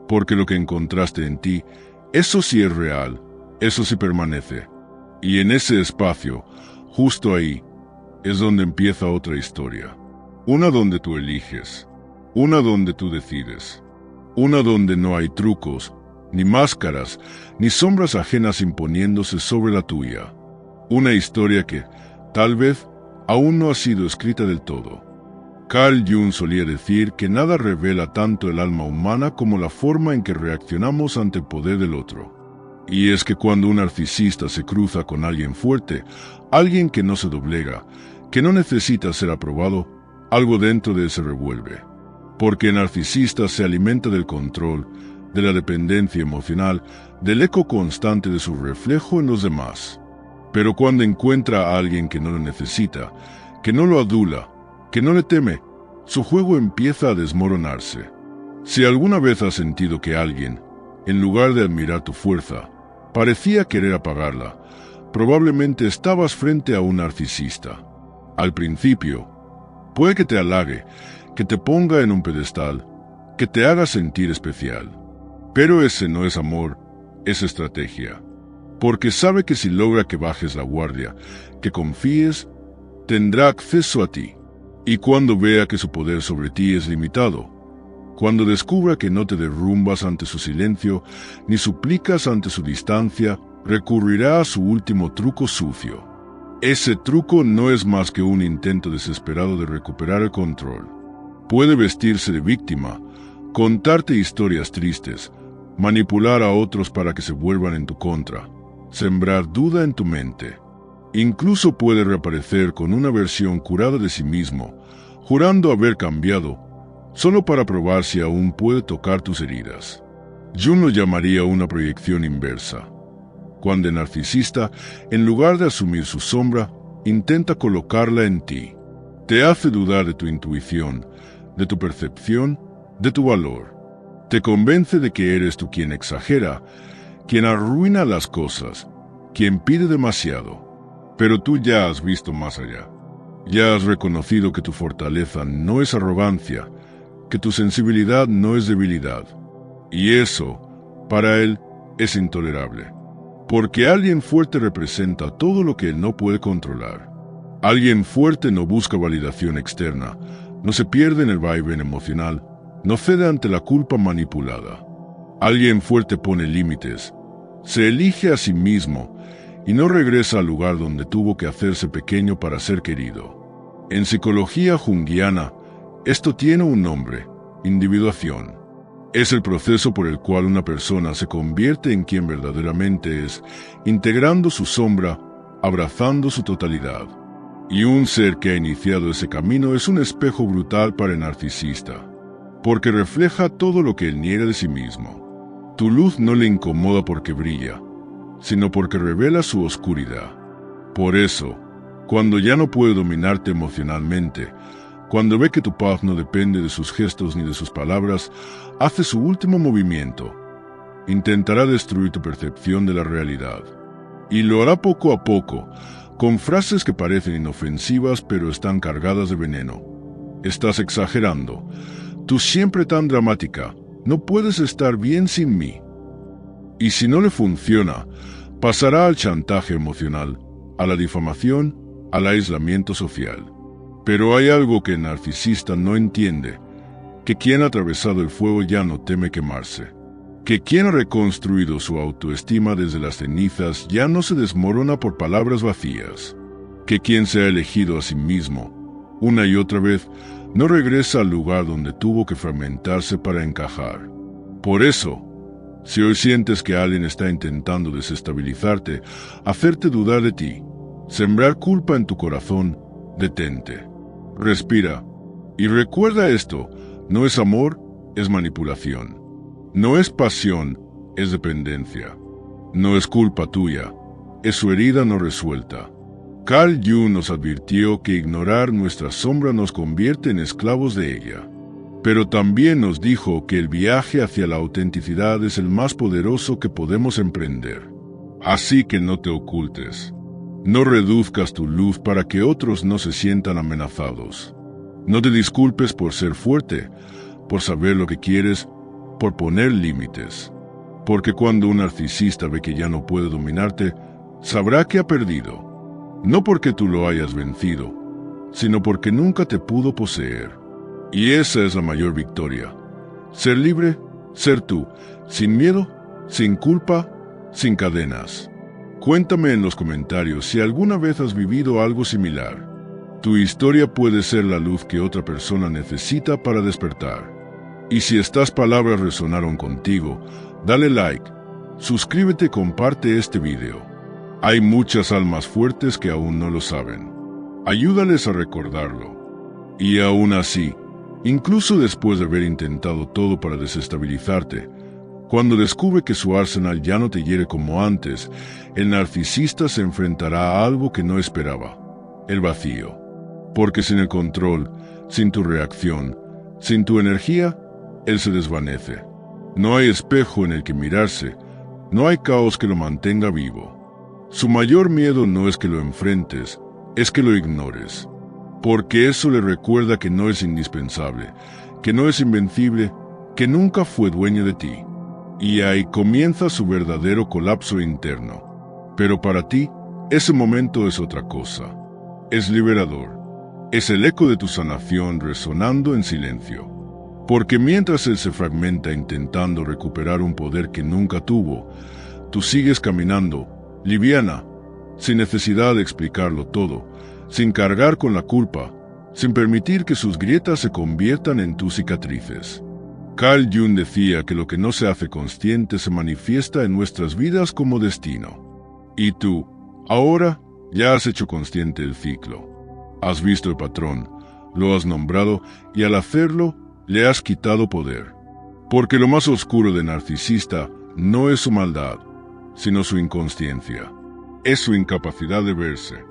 Porque lo que encontraste en ti, eso sí es real, eso sí permanece. Y en ese espacio, justo ahí, es donde empieza otra historia. Una donde tú eliges, una donde tú decides, una donde no hay trucos, ni máscaras, ni sombras ajenas imponiéndose sobre la tuya. Una historia que, tal vez, aún no ha sido escrita del todo. Carl Jung solía decir que nada revela tanto el alma humana como la forma en que reaccionamos ante el poder del otro. Y es que cuando un narcisista se cruza con alguien fuerte, alguien que no se doblega, que no necesita ser aprobado, algo dentro de él se revuelve. Porque el narcisista se alimenta del control, de la dependencia emocional, del eco constante de su reflejo en los demás. Pero cuando encuentra a alguien que no lo necesita, que no lo adula, que no le teme, su juego empieza a desmoronarse. Si alguna vez has sentido que alguien, en lugar de admirar tu fuerza, parecía querer apagarla, probablemente estabas frente a un narcisista. Al principio, puede que te halague, que te ponga en un pedestal, que te haga sentir especial. Pero ese no es amor, es estrategia. Porque sabe que si logra que bajes la guardia, que confíes, tendrá acceso a ti. Y cuando vea que su poder sobre ti es limitado, cuando descubra que no te derrumbas ante su silencio, ni suplicas ante su distancia, recurrirá a su último truco sucio. Ese truco no es más que un intento desesperado de recuperar el control. Puede vestirse de víctima, contarte historias tristes, manipular a otros para que se vuelvan en tu contra, sembrar duda en tu mente. Incluso puede reaparecer con una versión curada de sí mismo, jurando haber cambiado, solo para probar si aún puede tocar tus heridas. Jung lo llamaría una proyección inversa, cuando el narcisista, en lugar de asumir su sombra, intenta colocarla en ti. Te hace dudar de tu intuición, de tu percepción, de tu valor. Te convence de que eres tú quien exagera, quien arruina las cosas, quien pide demasiado. Pero tú ya has visto más allá. Ya has reconocido que tu fortaleza no es arrogancia, que tu sensibilidad no es debilidad. Y eso, para él, es intolerable. Porque alguien fuerte representa todo lo que él no puede controlar. Alguien fuerte no busca validación externa, no se pierde en el vaivén emocional, no cede ante la culpa manipulada. Alguien fuerte pone límites, se elige a sí mismo y no regresa al lugar donde tuvo que hacerse pequeño para ser querido. En psicología junguiana, esto tiene un nombre: individuación. Es el proceso por el cual una persona se convierte en quien verdaderamente es, integrando su sombra, abrazando su totalidad. Y un ser que ha iniciado ese camino es un espejo brutal para el narcisista, porque refleja todo lo que él niega de sí mismo. Tu luz no le incomoda porque brilla, sino porque revela su oscuridad. Por eso, cuando ya no puede dominarte emocionalmente, cuando ve que tu paz no depende de sus gestos ni de sus palabras, hace su último movimiento. Intentará destruir tu percepción de la realidad. Y lo hará poco a poco, con frases que parecen inofensivas pero están cargadas de veneno. Estás exagerando. Tú siempre tan dramática. No puedes estar bien sin mí. Y si no le funciona, pasará al chantaje emocional, a la difamación, al aislamiento social. Pero hay algo que el narcisista no entiende, que quien ha atravesado el fuego ya no teme quemarse, que quien ha reconstruido su autoestima desde las cenizas ya no se desmorona por palabras vacías, que quien se ha elegido a sí mismo, una y otra vez, no regresa al lugar donde tuvo que fragmentarse para encajar. Por eso, si hoy sientes que alguien está intentando desestabilizarte, hacerte dudar de ti, sembrar culpa en tu corazón, detente. Respira. Y recuerda esto, no es amor, es manipulación. No es pasión, es dependencia. No es culpa tuya, es su herida no resuelta. Carl Jung nos advirtió que ignorar nuestra sombra nos convierte en esclavos de ella. Pero también nos dijo que el viaje hacia la autenticidad es el más poderoso que podemos emprender. Así que no te ocultes. No reduzcas tu luz para que otros no se sientan amenazados. No te disculpes por ser fuerte, por saber lo que quieres, por poner límites. Porque cuando un narcisista ve que ya no puede dominarte, sabrá que ha perdido. No porque tú lo hayas vencido, sino porque nunca te pudo poseer. Y esa es la mayor victoria. Ser libre, ser tú, sin miedo, sin culpa, sin cadenas. Cuéntame en los comentarios si alguna vez has vivido algo similar. Tu historia puede ser la luz que otra persona necesita para despertar. Y si estas palabras resonaron contigo, dale like, suscríbete y comparte este video. Hay muchas almas fuertes que aún no lo saben. Ayúdales a recordarlo. Y aún así, incluso después de haber intentado todo para desestabilizarte, cuando descubre que su arsenal ya no te hiere como antes, el narcisista se enfrentará a algo que no esperaba, el vacío. Porque sin el control, sin tu reacción, sin tu energía, él se desvanece. No hay espejo en el que mirarse, no hay caos que lo mantenga vivo. Su mayor miedo no es que lo enfrentes, es que lo ignores. Porque eso le recuerda que no es indispensable, que no es invencible, que nunca fue dueño de ti. Y ahí comienza su verdadero colapso interno. Pero para ti, ese momento es otra cosa. Es liberador. Es el eco de tu sanación resonando en silencio. Porque mientras él se fragmenta intentando recuperar un poder que nunca tuvo, tú sigues caminando, liviana, sin necesidad de explicarlo todo, sin cargar con la culpa, sin permitir que sus grietas se conviertan en tus cicatrices. Carl Jung decía que lo que no se hace consciente se manifiesta en nuestras vidas como destino. Y tú, ahora, ya has hecho consciente el ciclo. Has visto el patrón, lo has nombrado y al hacerlo, le has quitado poder. Porque lo más oscuro de narcisista no es su maldad, sino su inconsciencia. Es su incapacidad de verse.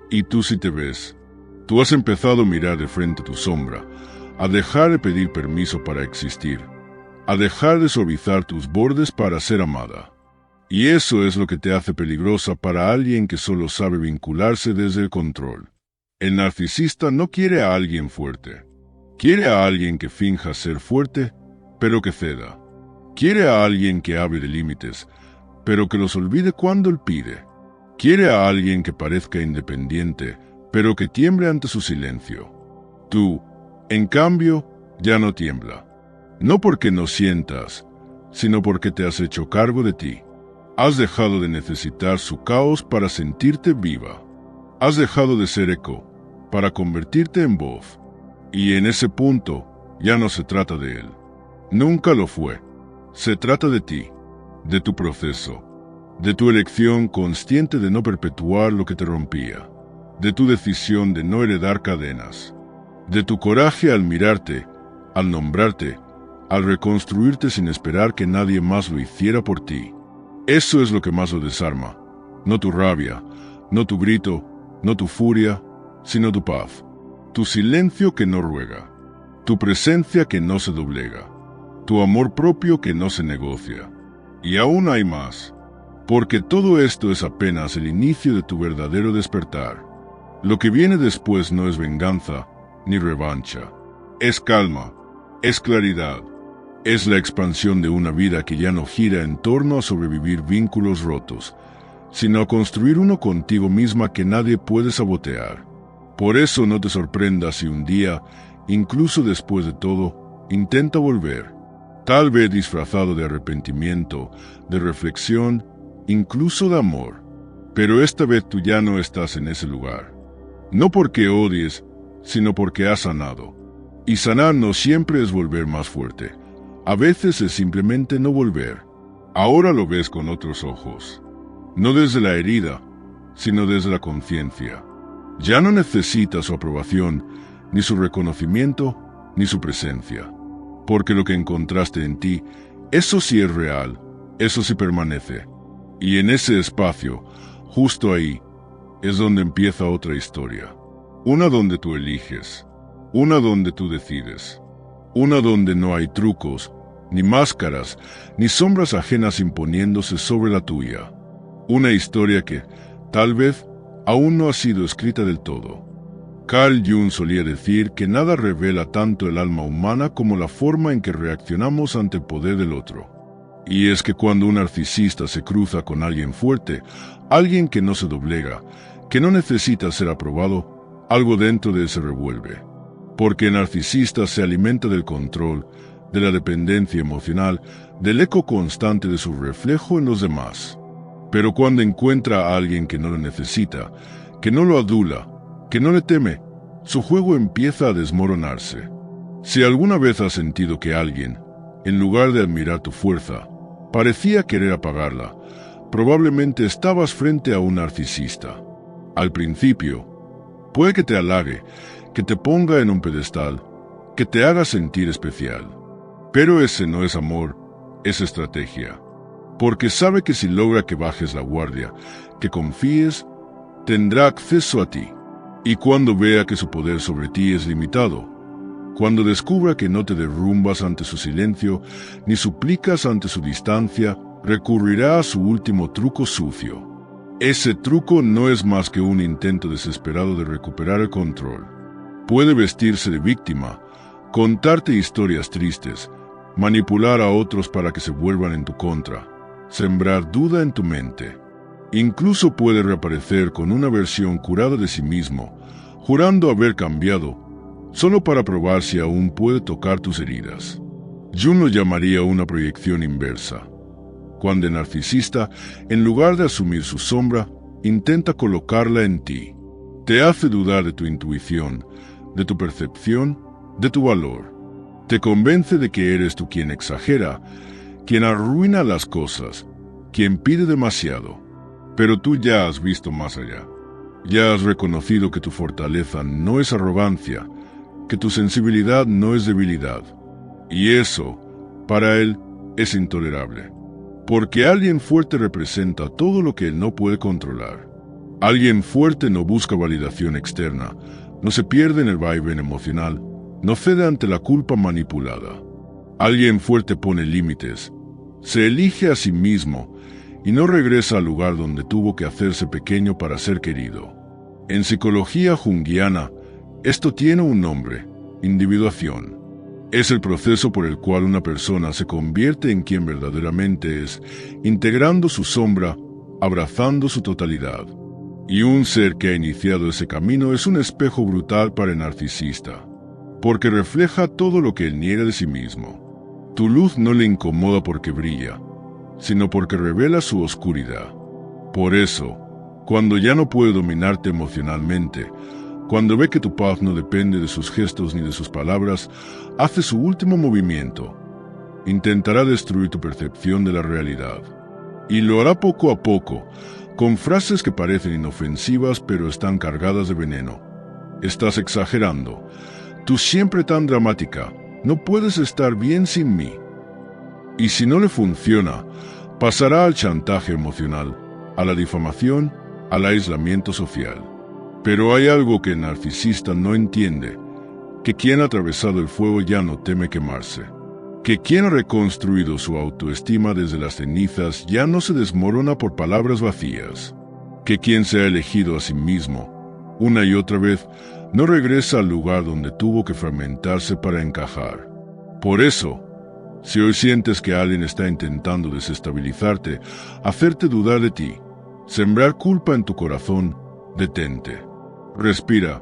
Y tú sí te ves. Tú has empezado a mirar de frente tu sombra, a dejar de pedir permiso para existir, a dejar de suavizar tus bordes para ser amada. Y eso es lo que te hace peligrosa para alguien que solo sabe vincularse desde el control. El narcisista no quiere a alguien fuerte. Quiere a alguien que finja ser fuerte, pero que ceda. Quiere a alguien que hable de límites, pero que los olvide cuando él pide. Quiere a alguien que parezca independiente, pero que tiemble ante su silencio. Tú, en cambio, ya no tiembla. No porque no sientas, sino porque te has hecho cargo de ti. Has dejado de necesitar su caos para sentirte viva. Has dejado de ser eco para convertirte en voz. Y en ese punto, ya no se trata de él. Nunca lo fue. Se trata de ti, de tu proceso, de tu elección consciente de no perpetuar lo que te rompía, de tu decisión de no heredar cadenas, de tu coraje al mirarte, al nombrarte, al reconstruirte sin esperar que nadie más lo hiciera por ti. Eso es lo que más lo desarma, no tu rabia, no tu grito, no tu furia, sino tu paz, tu silencio que no ruega, tu presencia que no se doblega, tu amor propio que no se negocia. Y aún hay más, porque todo esto es apenas el inicio de tu verdadero despertar. Lo que viene después no es venganza ni revancha, es calma, es claridad, es la expansión de una vida que ya no gira en torno a sobrevivir vínculos rotos, sino a construir uno contigo misma que nadie puede sabotear. Por eso no te sorprendas si un día, incluso después de todo, intenta volver, tal vez disfrazado de arrepentimiento, de reflexión, incluso de amor. Pero esta vez tú ya no estás en ese lugar. No porque odies, sino porque has sanado. Y sanar no siempre es volver más fuerte. A veces es simplemente no volver. Ahora lo ves con otros ojos. No desde la herida, sino desde la conciencia. Ya no necesitas su aprobación, ni su reconocimiento, ni su presencia. Porque lo que encontraste en ti, eso sí es real, eso sí permanece. Y en ese espacio, justo ahí, es donde empieza otra historia. Una donde tú eliges, una donde tú decides, una donde no hay trucos, ni máscaras, ni sombras ajenas imponiéndose sobre la tuya. Una historia que, tal vez, aún no ha sido escrita del todo. Carl Jung solía decir que nada revela tanto el alma humana como la forma en que reaccionamos ante el poder del otro. Y es que cuando un narcisista se cruza con alguien fuerte, alguien que no se doblega, que no necesita ser aprobado, algo dentro de él se revuelve. Porque el narcisista se alimenta del control, de la dependencia emocional, del eco constante de su reflejo en los demás. Pero cuando encuentra a alguien que no lo necesita, que no lo adula, que no le teme, su juego empieza a desmoronarse. Si alguna vez has sentido que alguien, en lugar de admirar tu fuerza, parecía querer apagarla, probablemente estabas frente a un narcisista. Al principio, puede que te halague, que te ponga en un pedestal, que te haga sentir especial. Pero ese no es amor, es estrategia. Porque sabe que si logra que bajes la guardia, que confíes, tendrá acceso a ti. Y cuando vea que su poder sobre ti es limitado, cuando descubra que no te derrumbas ante su silencio, ni suplicas ante su distancia, recurrirá a su último truco sucio. Ese truco no es más que un intento desesperado de recuperar el control. Puede vestirse de víctima, contarte historias tristes, manipular a otros para que se vuelvan en tu contra, sembrar duda en tu mente. Incluso puede reaparecer con una versión curada de sí mismo, jurando haber cambiado, solo para probar si aún puede tocar tus heridas. Jung lo llamaría una proyección inversa, cuando el narcisista, en lugar de asumir su sombra, intenta colocarla en ti. Te hace dudar de tu intuición, de tu percepción, de tu valor. Te convence de que eres tú quien exagera, quien arruina las cosas, quien pide demasiado. Pero tú ya has visto más allá. Ya has reconocido que tu fortaleza no es arrogancia, que tu sensibilidad no es debilidad. Y eso, para él, es intolerable. Porque alguien fuerte representa todo lo que él no puede controlar. Alguien fuerte no busca validación externa, no se pierde en el vaivén emocional, no cede ante la culpa manipulada. Alguien fuerte pone límites, se elige a sí mismo y no regresa al lugar donde tuvo que hacerse pequeño para ser querido. En psicología junguiana, esto tiene un nombre: individuación. Es el proceso por el cual una persona se convierte en quien verdaderamente es, integrando su sombra, abrazando su totalidad. Y un ser que ha iniciado ese camino es un espejo brutal para el narcisista, porque refleja todo lo que él niega de sí mismo. Tu luz no le incomoda porque brilla, sino porque revela su oscuridad. Por eso, cuando ya no puede dominarte emocionalmente, cuando ve que tu paz no depende de sus gestos ni de sus palabras, hace su último movimiento, intentará destruir tu percepción de la realidad. Y lo hará poco a poco, con frases que parecen inofensivas pero están cargadas de veneno. Estás exagerando. Tú siempre tan dramática. No puedes estar bien sin mí. Y si no le funciona, pasará al chantaje emocional, a la difamación, al aislamiento social. Pero hay algo que el narcisista no entiende, que quien ha atravesado el fuego ya no teme quemarse, que quien ha reconstruido su autoestima desde las cenizas ya no se desmorona por palabras vacías, que quien se ha elegido a sí mismo, una y otra vez, no regresa al lugar donde tuvo que fragmentarse para encajar. Por eso, si hoy sientes que alguien está intentando desestabilizarte, hacerte dudar de ti, sembrar culpa en tu corazón, detente. Respira.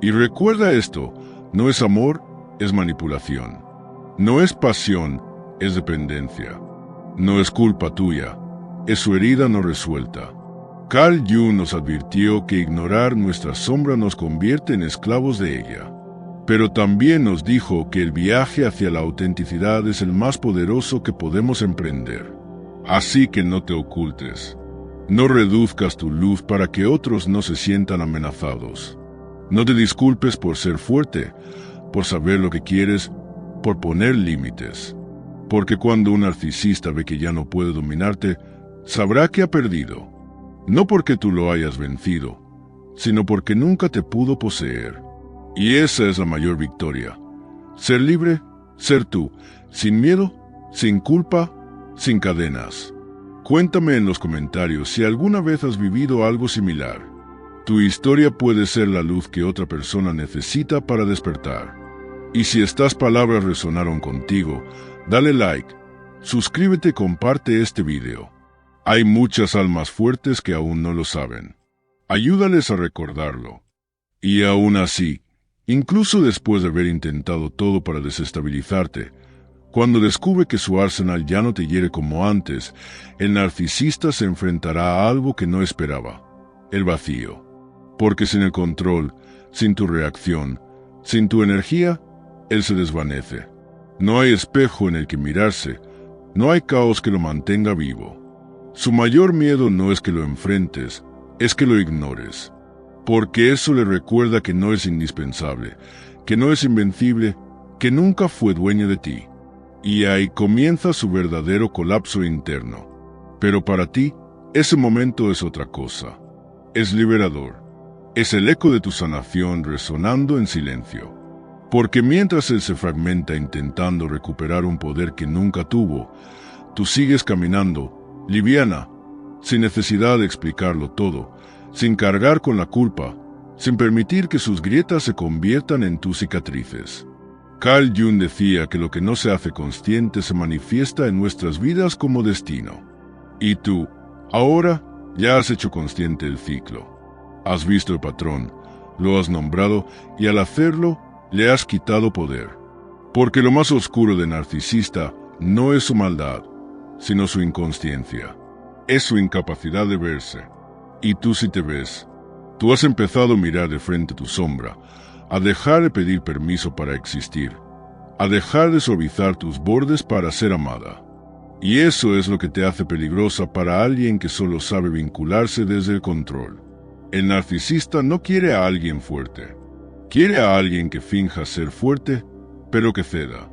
Y recuerda esto, no es amor, es manipulación. No es pasión, es dependencia. No es culpa tuya, es su herida no resuelta. Carl Jung nos advirtió que ignorar nuestra sombra nos convierte en esclavos de ella. Pero también nos dijo que el viaje hacia la autenticidad es el más poderoso que podemos emprender. Así que no te ocultes. No reduzcas tu luz para que otros no se sientan amenazados. No te disculpes por ser fuerte, por saber lo que quieres, por poner límites. Porque cuando un narcisista ve que ya no puede dominarte, sabrá que ha perdido. No porque tú lo hayas vencido, sino porque nunca te pudo poseer. Y esa es la mayor victoria. Ser libre, ser tú, sin miedo, sin culpa, sin cadenas. Cuéntame en los comentarios si alguna vez has vivido algo similar. Tu historia puede ser la luz que otra persona necesita para despertar. Y si estas palabras resonaron contigo, dale like, suscríbete y comparte este video. Hay muchas almas fuertes que aún no lo saben. Ayúdales a recordarlo. Y aún así, incluso después de haber intentado todo para desestabilizarte, cuando descubre que su arsenal ya no te hiere como antes, el narcisista se enfrentará a algo que no esperaba, el vacío. Porque sin el control, sin tu reacción, sin tu energía, él se desvanece. No hay espejo en el que mirarse, no hay caos que lo mantenga vivo. Su mayor miedo no es que lo enfrentes, es que lo ignores. Porque eso le recuerda que no es indispensable, que no es invencible, que nunca fue dueño de ti. Y ahí comienza su verdadero colapso interno. Pero para ti, ese momento es otra cosa. Es liberador. Es el eco de tu sanación resonando en silencio. Porque mientras él se fragmenta intentando recuperar un poder que nunca tuvo, tú sigues caminando, liviana, sin necesidad de explicarlo todo, sin cargar con la culpa, sin permitir que sus grietas se conviertan en tus cicatrices. Carl Jung decía que lo que no se hace consciente se manifiesta en nuestras vidas como destino. Y tú, ahora, ya has hecho consciente el ciclo. Has visto el patrón, lo has nombrado y al hacerlo, le has quitado poder. Porque lo más oscuro de narcisista no es su maldad, sino su inconsciencia. Es su incapacidad de verse. Y tú sí te ves. Tú has empezado a mirar de frente tu sombra, a dejar de pedir permiso para existir, a dejar de suavizar tus bordes para ser amada. Y eso es lo que te hace peligrosa para alguien que solo sabe vincularse desde el control. El narcisista no quiere a alguien fuerte. Quiere a alguien que finja ser fuerte, pero que ceda.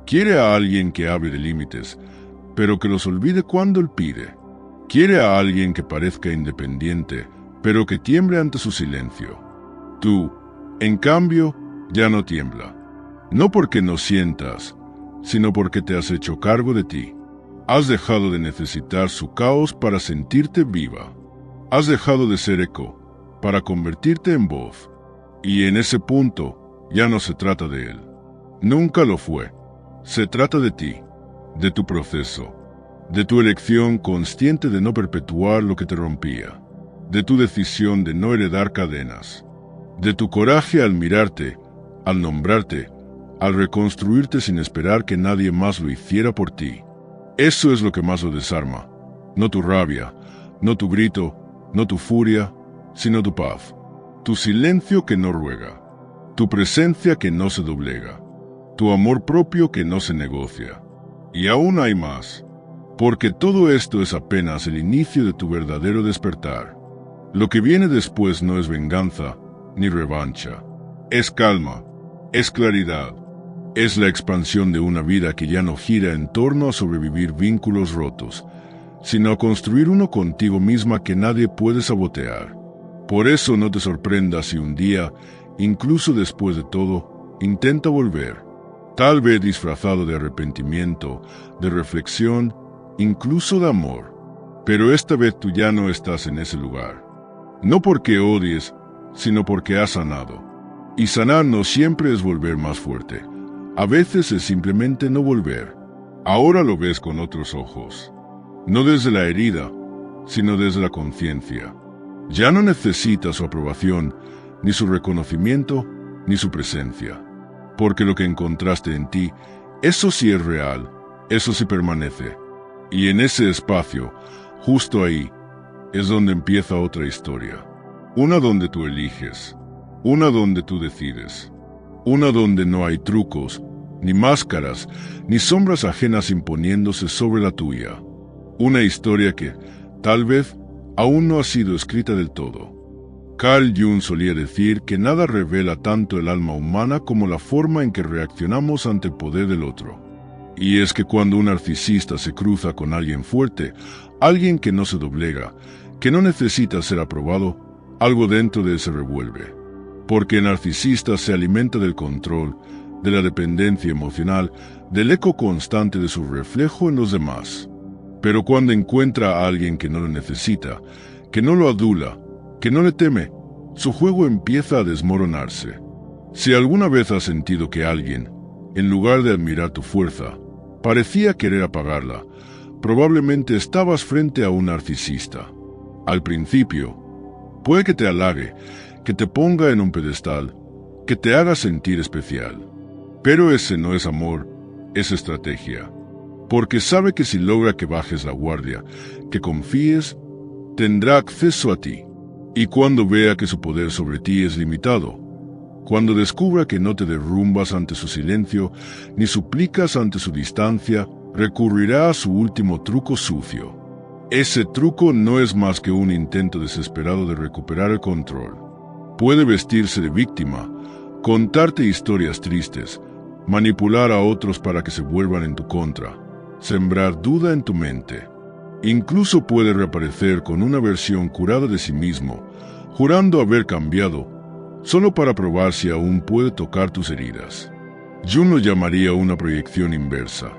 Quiere a alguien que hable de límites, pero que los olvide cuando él pide. Quiere a alguien que parezca independiente, pero que tiemble ante su silencio. Tú, en cambio, ya no tiembla. No porque no sientas, sino porque te has hecho cargo de ti. Has dejado de necesitar su caos para sentirte viva. Has dejado de ser eco para convertirte en voz. Y en ese punto ya no se trata de él. Nunca lo fue. Se trata de ti, de tu proceso, de tu elección consciente de no perpetuar lo que te rompía, de tu decisión de no heredar cadenas, de tu coraje al mirarte, al nombrarte, al reconstruirte sin esperar que nadie más lo hiciera por ti. Eso es lo que más lo desarma, no tu rabia, no tu grito, no tu furia, sino tu paz, tu silencio que no ruega, tu presencia que no se doblega, tu amor propio que no se negocia. Y aún hay más, porque todo esto es apenas el inicio de tu verdadero despertar. Lo que viene después no es venganza ni revancha, es calma, es claridad, es la expansión de una vida que ya no gira en torno a sobrevivir vínculos rotos, sino a construir uno contigo misma que nadie puede sabotear. Por eso no te sorprendas si un día, incluso después de todo, intenta volver, tal vez disfrazado de arrepentimiento, de reflexión, incluso de amor. Pero esta vez tú ya no estás en ese lugar. No porque odies, sino porque has sanado. Y sanar no siempre es volver más fuerte. A veces es simplemente no volver. Ahora lo ves con otros ojos. No desde la herida, sino desde la conciencia. Ya no necesitas su aprobación, ni su reconocimiento, ni su presencia. Porque lo que encontraste en ti, eso sí es real, eso sí permanece. Y en ese espacio, justo ahí, es donde empieza otra historia. Una donde tú eliges, una donde tú decides, una donde no hay trucos, ni máscaras, ni sombras ajenas imponiéndose sobre la tuya. Una historia que, tal vez, aún no ha sido escrita del todo. Carl Jung solía decir que nada revela tanto el alma humana como la forma en que reaccionamos ante el poder del otro. Y es que cuando un narcisista se cruza con alguien fuerte, alguien que no se doblega, que no necesita ser aprobado, algo dentro de él se revuelve. Porque el narcisista se alimenta del control, de la dependencia emocional, del eco constante de su reflejo en los demás. Pero cuando encuentra a alguien que no lo necesita, que no lo adula, que no le teme, su juego empieza a desmoronarse. Si alguna vez has sentido que alguien, en lugar de admirar tu fuerza, parecía querer apagarla, probablemente estabas frente a un narcisista. Al principio, puede que te halague, que te ponga en un pedestal, que te haga sentir especial. Pero ese no es amor, es estrategia. Porque sabe que si logra que bajes la guardia, que confíes, tendrá acceso a ti. Y cuando vea que su poder sobre ti es limitado, cuando descubra que no te derrumbas ante su silencio, ni suplicas ante su distancia, recurrirá a su último truco sucio. Ese truco no es más que un intento desesperado de recuperar el control. Puede vestirse de víctima, contarte historias tristes, manipular a otros para que se vuelvan en tu contra, sembrar duda en tu mente. Incluso puede reaparecer con una versión curada de sí mismo, jurando haber cambiado, solo para probar si aún puede tocar tus heridas. Jung lo llamaría una proyección inversa,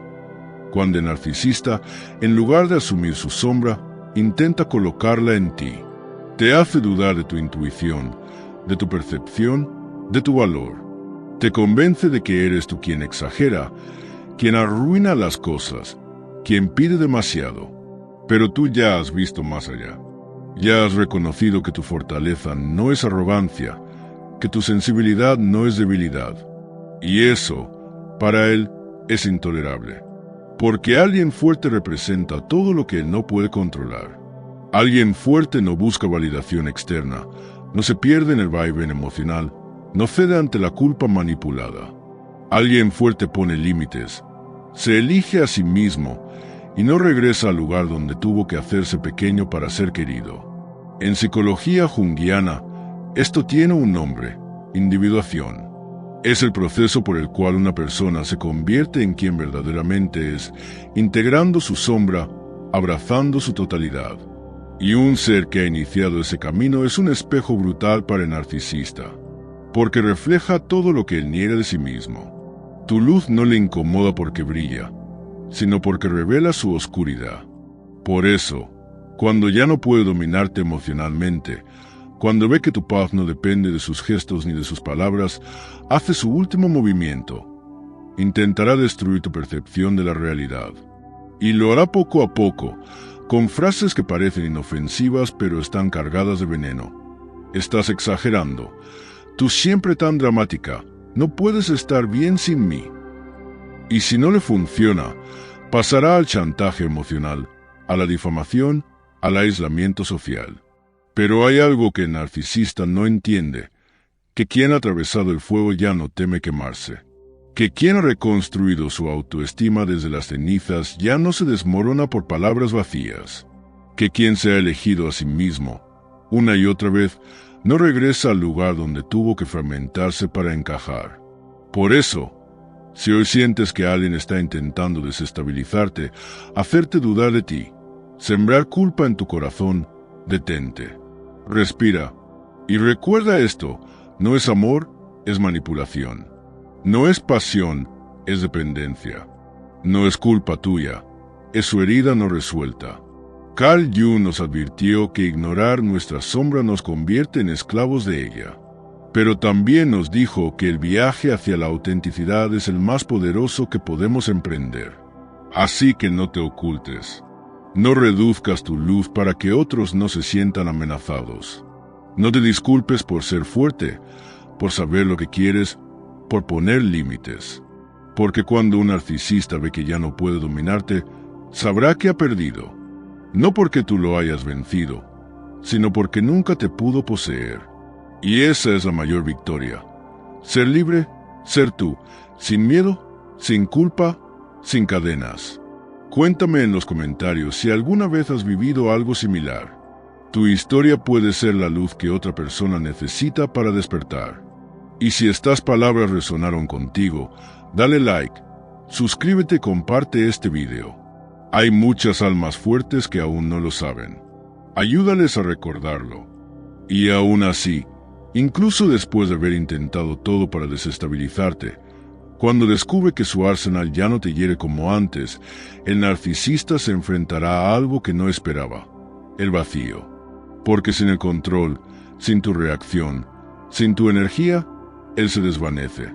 cuando el narcisista, en lugar de asumir su sombra, intenta colocarla en ti. Te hace dudar de tu intuición, de tu percepción, de tu valor. Te convence de que eres tú quien exagera, quien arruina las cosas, quien pide demasiado. Pero tú ya has visto más allá. Ya has reconocido que tu fortaleza no es arrogancia, que tu sensibilidad no es debilidad. Y eso, para él, es intolerable. Porque alguien fuerte representa todo lo que él no puede controlar. Alguien fuerte no busca validación externa, no se pierde en el vaivén emocional, no cede ante la culpa manipulada. Alguien fuerte pone límites, se elige a sí mismo y no regresa al lugar donde tuvo que hacerse pequeño para ser querido. En psicología junguiana, esto tiene un nombre: individuación. Es el proceso por el cual una persona se convierte en quien verdaderamente es, integrando su sombra, abrazando su totalidad. Y un ser que ha iniciado ese camino es un espejo brutal para el narcisista, porque refleja todo lo que él niega de sí mismo. Tu luz no le incomoda porque brilla, sino porque revela su oscuridad. Por eso, cuando ya no puede dominarte emocionalmente, cuando ve que tu paz no depende de sus gestos ni de sus palabras, hace su último movimiento. Intentará destruir tu percepción de la realidad. Y lo hará poco a poco, con frases que parecen inofensivas pero están cargadas de veneno. Estás exagerando. Tú siempre tan dramática. No puedes estar bien sin mí. Y si no le funciona, pasará al chantaje emocional, a la difamación, al aislamiento social. Pero hay algo que el narcisista no entiende, que quien ha atravesado el fuego ya no teme quemarse. Que quien ha reconstruido su autoestima desde las cenizas ya no se desmorona por palabras vacías. Que quien se ha elegido a sí mismo, una y otra vez, no regresa al lugar donde tuvo que fragmentarse para encajar. Por eso, si hoy sientes que alguien está intentando desestabilizarte, hacerte dudar de ti, sembrar culpa en tu corazón, detente. Respira. Y recuerda esto, no es amor, es manipulación. No es pasión, es dependencia. No es culpa tuya, es su herida no resuelta. Carl Jung nos advirtió que ignorar nuestra sombra nos convierte en esclavos de ella. Pero también nos dijo que el viaje hacia la autenticidad es el más poderoso que podemos emprender. Así que no te ocultes. No reduzcas tu luz para que otros no se sientan amenazados. No te disculpes por ser fuerte, por saber lo que quieres, por poner límites. Porque cuando un narcisista ve que ya no puede dominarte, sabrá que ha perdido. No porque tú lo hayas vencido, sino porque nunca te pudo poseer. Y esa es la mayor victoria. Ser libre, ser tú, sin miedo, sin culpa, sin cadenas. Cuéntame en los comentarios si alguna vez has vivido algo similar. Tu historia puede ser la luz que otra persona necesita para despertar. Y si estas palabras resonaron contigo, dale like, suscríbete y comparte este video. Hay muchas almas fuertes que aún no lo saben. Ayúdales a recordarlo. Y aún así, incluso después de haber intentado todo para desestabilizarte, cuando descubre que su arsenal ya no te hiere como antes, el narcisista se enfrentará a algo que no esperaba, el vacío. Porque sin el control, sin tu reacción, sin tu energía, él se desvanece.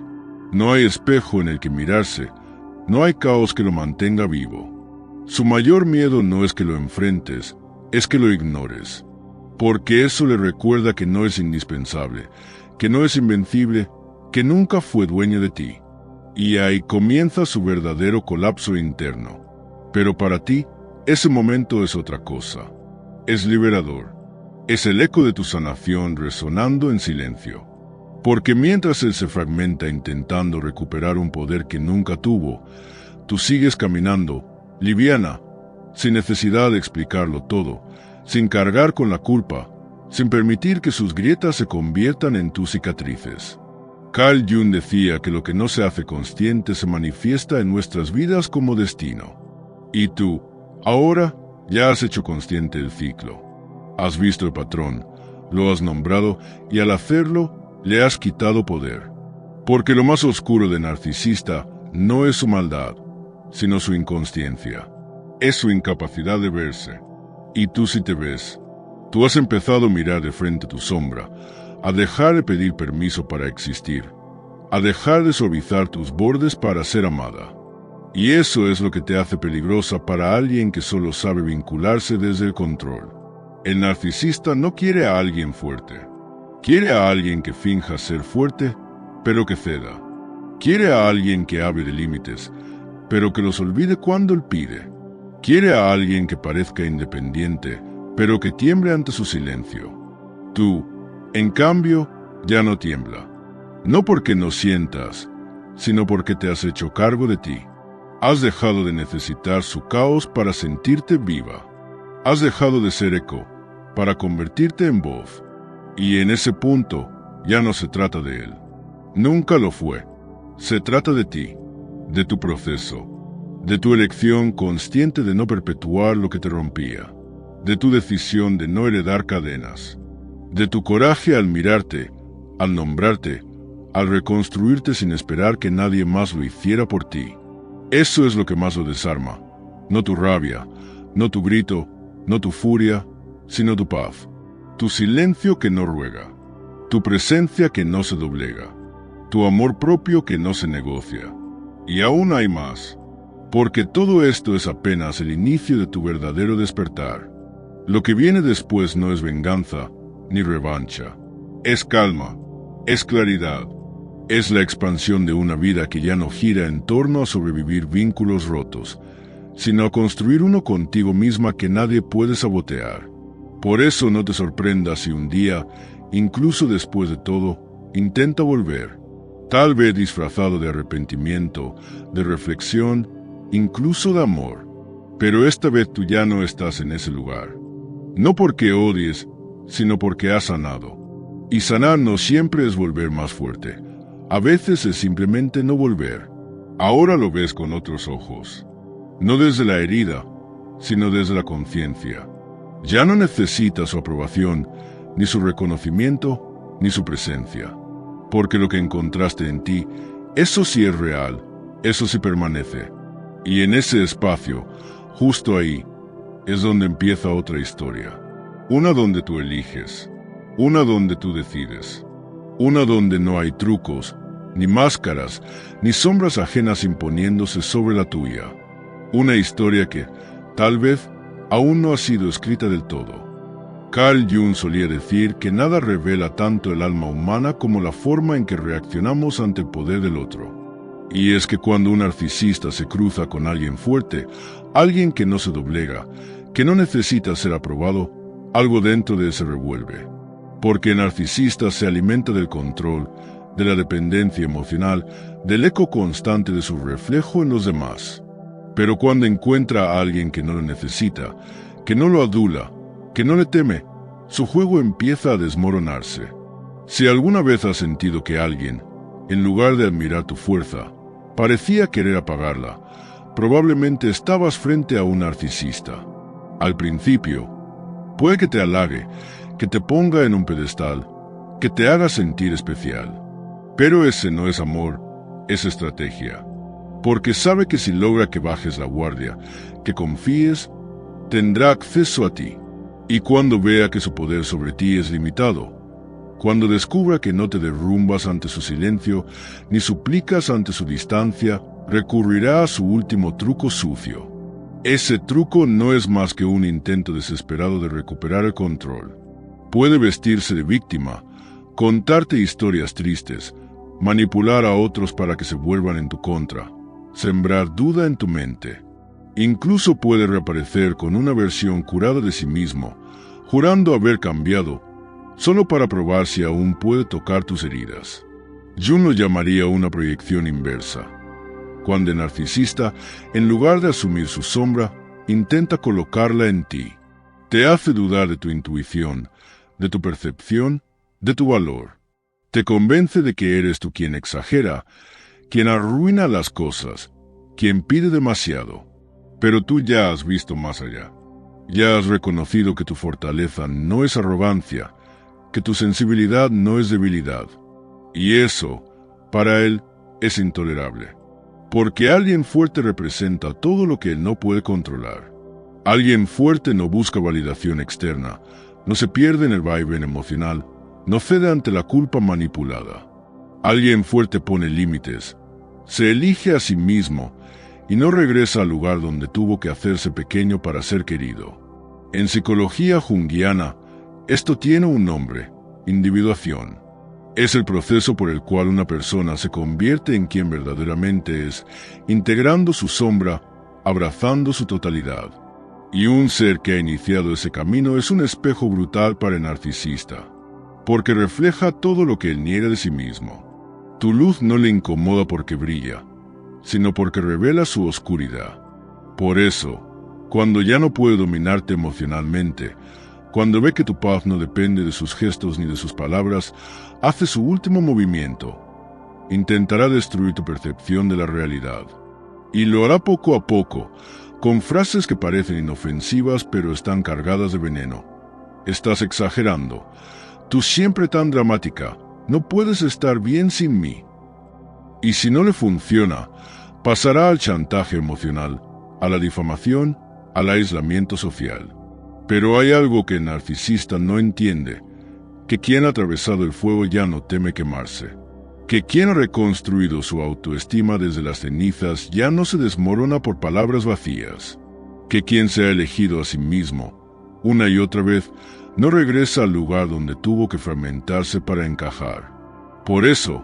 No hay espejo en el que mirarse, no hay caos que lo mantenga vivo. Su mayor miedo no es que lo enfrentes, es que lo ignores. Porque eso le recuerda que no es indispensable, que no es invencible, que nunca fue dueño de ti. Y ahí comienza su verdadero colapso interno. Pero para ti, ese momento es otra cosa. Es liberador. Es el eco de tu sanación resonando en silencio. Porque mientras él se fragmenta intentando recuperar un poder que nunca tuvo, tú sigues caminando, liviana, sin necesidad de explicarlo todo, sin cargar con la culpa, sin permitir que sus grietas se conviertan en tus cicatrices. Carl Jung decía que lo que no se hace consciente se manifiesta en nuestras vidas como destino. Y tú, ahora, ya has hecho consciente el ciclo. Has visto el patrón, lo has nombrado y al hacerlo, le has quitado poder. Porque lo más oscuro de narcisista no es su maldad, sino su inconsciencia. Es su incapacidad de verse. Y tú sí te ves. Tú has empezado a mirar de frente tu sombra, a dejar de pedir permiso para existir, a dejar de suavizar tus bordes para ser amada. Y eso es lo que te hace peligrosa para alguien que solo sabe vincularse desde el control. El narcisista no quiere a alguien fuerte. Quiere a alguien que finja ser fuerte, pero que ceda. Quiere a alguien que hable de límites, pero que los olvide cuando él pide. Quiere a alguien que parezca independiente, pero que tiemble ante su silencio. Tú, en cambio, ya no tiembla. No porque no sientas, sino porque te has hecho cargo de ti. Has dejado de necesitar su caos para sentirte viva. Has dejado de ser eco para convertirte en voz. Y en ese punto, ya no se trata de él. Nunca lo fue. Se trata de ti, de tu proceso, de tu elección consciente de no perpetuar lo que te rompía, de tu decisión de no heredar cadenas, de tu coraje al mirarte, al nombrarte, al reconstruirte sin esperar que nadie más lo hiciera por ti. Eso es lo que más lo desarma, no tu rabia, no tu grito, no tu furia, sino tu paz, tu silencio que no ruega, tu presencia que no se doblega, tu amor propio que no se negocia. Y aún hay más, porque todo esto es apenas el inicio de tu verdadero despertar. Lo que viene después no es venganza ni revancha, es calma, es claridad, es la expansión de una vida que ya no gira en torno a sobrevivir vínculos rotos, sino a construir uno contigo misma que nadie puede sabotear. Por eso no te sorprendas si un día, incluso después de todo, intenta volver. tal vez disfrazado de arrepentimiento, de reflexión, incluso de amor. Pero esta vez tú ya no estás en ese lugar. No porque odies, sino porque has sanado. Y sanar no siempre es volver más fuerte. A veces es simplemente no volver. Ahora lo ves con otros ojos. No desde la herida, sino desde la conciencia. Ya no necesitas su aprobación, ni su reconocimiento, ni su presencia. Porque lo que encontraste en ti, eso sí es real, eso sí permanece. Y en ese espacio, justo ahí, es donde empieza otra historia. Una donde tú eliges, una donde tú decides, una donde no hay trucos, ni máscaras, ni sombras ajenas imponiéndose sobre la tuya. Una historia que, tal vez, aún no ha sido escrita del todo. Carl Jung solía decir que nada revela tanto el alma humana como la forma en que reaccionamos ante el poder del otro. Y es que cuando un narcisista se cruza con alguien fuerte, alguien que no se doblega, que no necesita ser aprobado, algo dentro de él se revuelve. Porque el narcisista se alimenta del control, de la dependencia emocional, del eco constante de su reflejo en los demás. Pero cuando encuentra a alguien que no lo necesita, que no lo adula, que no le teme, su juego empieza a desmoronarse. Si alguna vez has sentido que alguien, en lugar de admirar tu fuerza, parecía querer apagarla, probablemente estabas frente a un narcisista. Al principio, puede que te halague, que te ponga en un pedestal, que te haga sentir especial. Pero ese no es amor, es estrategia. Porque sabe que si logra que bajes la guardia, que confíes, tendrá acceso a ti. Y cuando vea que su poder sobre ti es limitado, cuando descubra que no te derrumbas ante su silencio, ni suplicas ante su distancia, recurrirá a su último truco sucio. Ese truco no es más que un intento desesperado de recuperar el control. Puede vestirse de víctima, contarte historias tristes, manipular a otros para que se vuelvan en tu contra, sembrar duda en tu mente. Incluso puede reaparecer con una versión curada de sí mismo, jurando haber cambiado, solo para probar si aún puede tocar tus heridas. Jung lo llamaría una proyección inversa, cuando el narcisista, en lugar de asumir su sombra, intenta colocarla en ti. Te hace dudar de tu intuición, de tu percepción, de tu valor. Te convence de que eres tú quien exagera, quien arruina las cosas, quien pide demasiado. Pero tú ya has visto más allá. Ya has reconocido que tu fortaleza no es arrogancia, que tu sensibilidad no es debilidad. Y eso, para él, es intolerable. Porque alguien fuerte representa todo lo que él no puede controlar. Alguien fuerte no busca validación externa, no se pierde en el vaivén emocional, no cede ante la culpa manipulada. Alguien fuerte pone límites, se elige a sí mismo, y no regresa al lugar donde tuvo que hacerse pequeño para ser querido. En psicología junguiana, esto tiene un nombre: individuación. Es el proceso por el cual una persona se convierte en quien verdaderamente es, integrando su sombra, abrazando su totalidad. Y un ser que ha iniciado ese camino es un espejo brutal para el narcisista, porque refleja todo lo que él niega de sí mismo. Tu luz no le incomoda porque brilla, sino porque revela su oscuridad. Por eso, cuando ya no puede dominarte emocionalmente, cuando ve que tu paz no depende de sus gestos ni de sus palabras, hace su último movimiento. Intentará destruir tu percepción de la realidad. Y lo hará poco a poco, con frases que parecen inofensivas pero están cargadas de veneno. Estás exagerando. Tú siempre tan dramática. No puedes estar bien sin mí. Y si no le funciona, pasará al chantaje emocional, a la difamación, al aislamiento social. Pero hay algo que el narcisista no entiende, que quien ha atravesado el fuego ya no teme quemarse, que quien ha reconstruido su autoestima desde las cenizas ya no se desmorona por palabras vacías, que quien se ha elegido a sí mismo, una y otra vez, no regresa al lugar donde tuvo que fragmentarse para encajar. Por eso,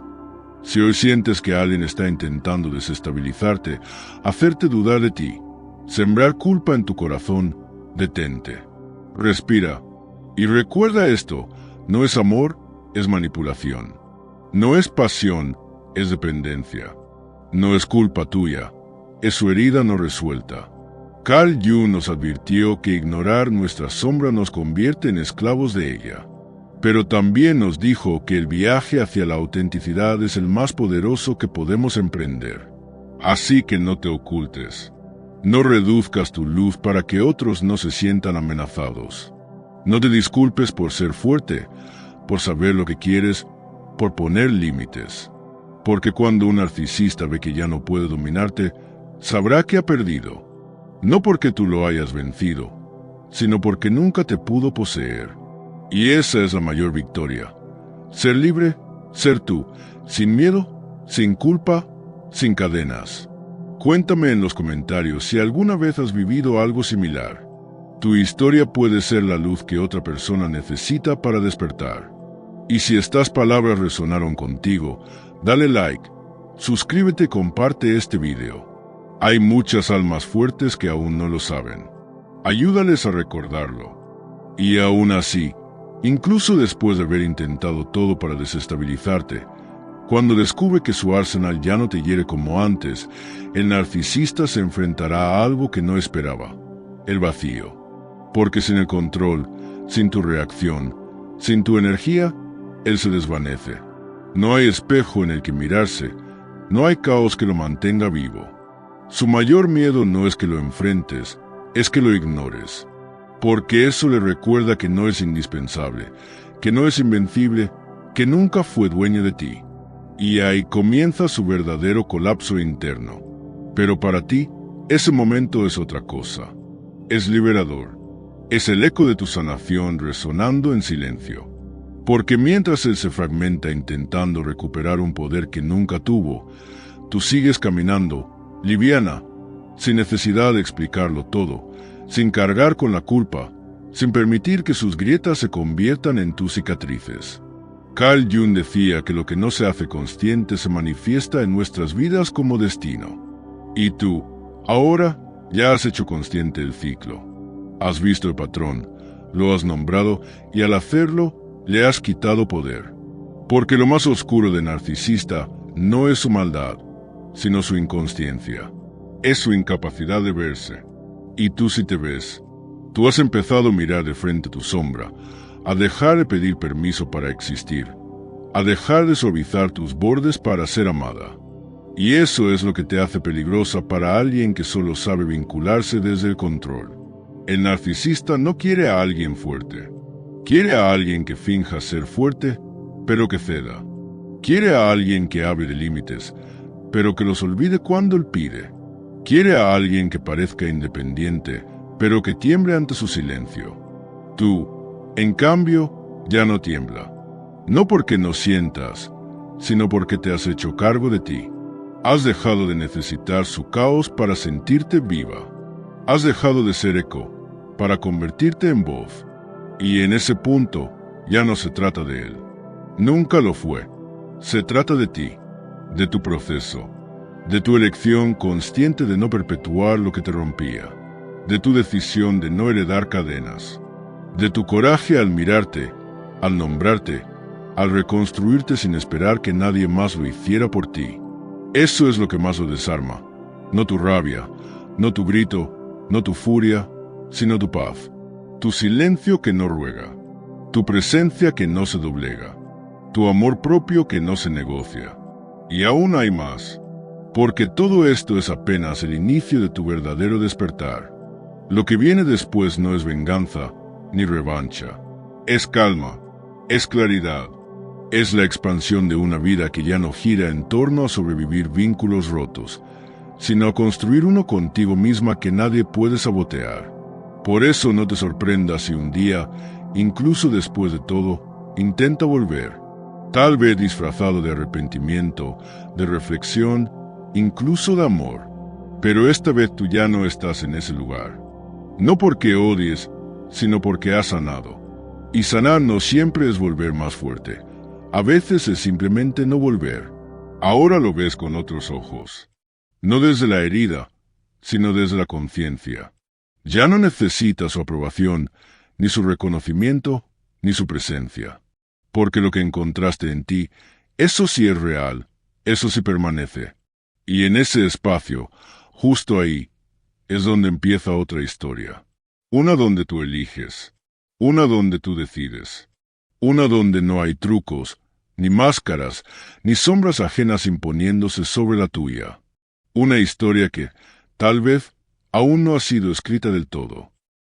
si hoy sientes que alguien está intentando desestabilizarte, hacerte dudar de ti, sembrar culpa en tu corazón, detente. Respira. Y recuerda esto, no es amor, es manipulación. No es pasión, es dependencia. No es culpa tuya, es su herida no resuelta. Carl Jung nos advirtió que ignorar nuestra sombra nos convierte en esclavos de ella. Pero también nos dijo que el viaje hacia la autenticidad es el más poderoso que podemos emprender. Así que no te ocultes. No reduzcas tu luz para que otros no se sientan amenazados. No te disculpes por ser fuerte, por saber lo que quieres, por poner límites. Porque cuando un narcisista ve que ya no puede dominarte, sabrá que ha perdido. No porque tú lo hayas vencido, sino porque nunca te pudo poseer. Y esa es la mayor victoria. Ser libre, ser tú, sin miedo, sin culpa, sin cadenas. Cuéntame en los comentarios si alguna vez has vivido algo similar. Tu historia puede ser la luz que otra persona necesita para despertar. Y si estas palabras resonaron contigo, dale like, suscríbete y comparte este video. Hay muchas almas fuertes que aún no lo saben. Ayúdales a recordarlo. Y aún así, incluso después de haber intentado todo para desestabilizarte, cuando descubre que su arsenal ya no te hiere como antes, el narcisista se enfrentará a algo que no esperaba, el vacío. Porque sin el control, sin tu reacción, sin tu energía, él se desvanece. No hay espejo en el que mirarse, no hay caos que lo mantenga vivo. Su mayor miedo no es que lo enfrentes, es que lo ignores. Porque eso le recuerda que no es indispensable, que no es invencible, que nunca fue dueño de ti. Y ahí comienza su verdadero colapso interno. Pero para ti, ese momento es otra cosa. Es liberador. Es el eco de tu sanación resonando en silencio. Porque mientras él se fragmenta intentando recuperar un poder que nunca tuvo, tú sigues caminando, liviana, sin necesidad de explicarlo todo, sin cargar con la culpa, sin permitir que sus grietas se conviertan en tus cicatrices. Carl Jung decía que lo que no se hace consciente se manifiesta en nuestras vidas como destino. Y tú, ahora, ya has hecho consciente el ciclo. Has visto el patrón, lo has nombrado y al hacerlo, le has quitado poder. Porque lo más oscuro de narcisista no es su maldad, sino su inconsciencia. Es su incapacidad de verse. Y tú sí te ves. Tú has empezado a mirar de frente tu sombra, a dejar de pedir permiso para existir, a dejar de suavizar tus bordes para ser amada. Y eso es lo que te hace peligrosa para alguien que solo sabe vincularse desde el control. El narcisista no quiere a alguien fuerte. Quiere a alguien que finja ser fuerte, pero que ceda. Quiere a alguien que hable de límites, pero que los olvide cuando él pide. Quiere a alguien que parezca independiente, pero que tiemble ante su silencio. Tú, en cambio, ya no tiembla. No porque no sientas, sino porque te has hecho cargo de ti. Has dejado de necesitar su caos para sentirte viva. Has dejado de ser eco para convertirte en voz. Y en ese punto ya no se trata de él. Nunca lo fue. Se trata de ti, de tu proceso, de tu elección consciente de no perpetuar lo que te rompía, de tu decisión de no heredar cadenas, de tu coraje al mirarte, al nombrarte, al reconstruirte sin esperar que nadie más lo hiciera por ti. Eso es lo que más lo desarma, no tu rabia, no tu grito, no tu furia, sino tu paz, tu silencio que no ruega, tu presencia que no se doblega, tu amor propio que no se negocia. Y aún hay más, porque todo esto es apenas el inicio de tu verdadero despertar. Lo que viene después no es venganza ni revancha, es calma, es claridad, es la expansión de una vida que ya no gira en torno a sobrevivir vínculos rotos, sino a construir uno contigo misma que nadie puede sabotear. Por eso no te sorprendas si un día, incluso después de todo, intenta volver, tal vez disfrazado de arrepentimiento, de reflexión, incluso de amor. Pero esta vez tú ya no estás en ese lugar. No porque odies, sino porque has sanado. Y sanar no siempre es volver más fuerte. A veces es simplemente no volver. Ahora lo ves con otros ojos. No desde la herida, sino desde la conciencia. Ya no necesitas su aprobación, ni su reconocimiento, ni su presencia. Porque lo que encontraste en ti, eso sí es real, Eso sí permanece. Y en ese espacio, justo ahí, es donde empieza otra historia. Una donde tú eliges. Una donde tú decides. Una donde no hay trucos, ni máscaras, ni sombras ajenas imponiéndose sobre la tuya. Una historia que, tal vez, aún no ha sido escrita del todo.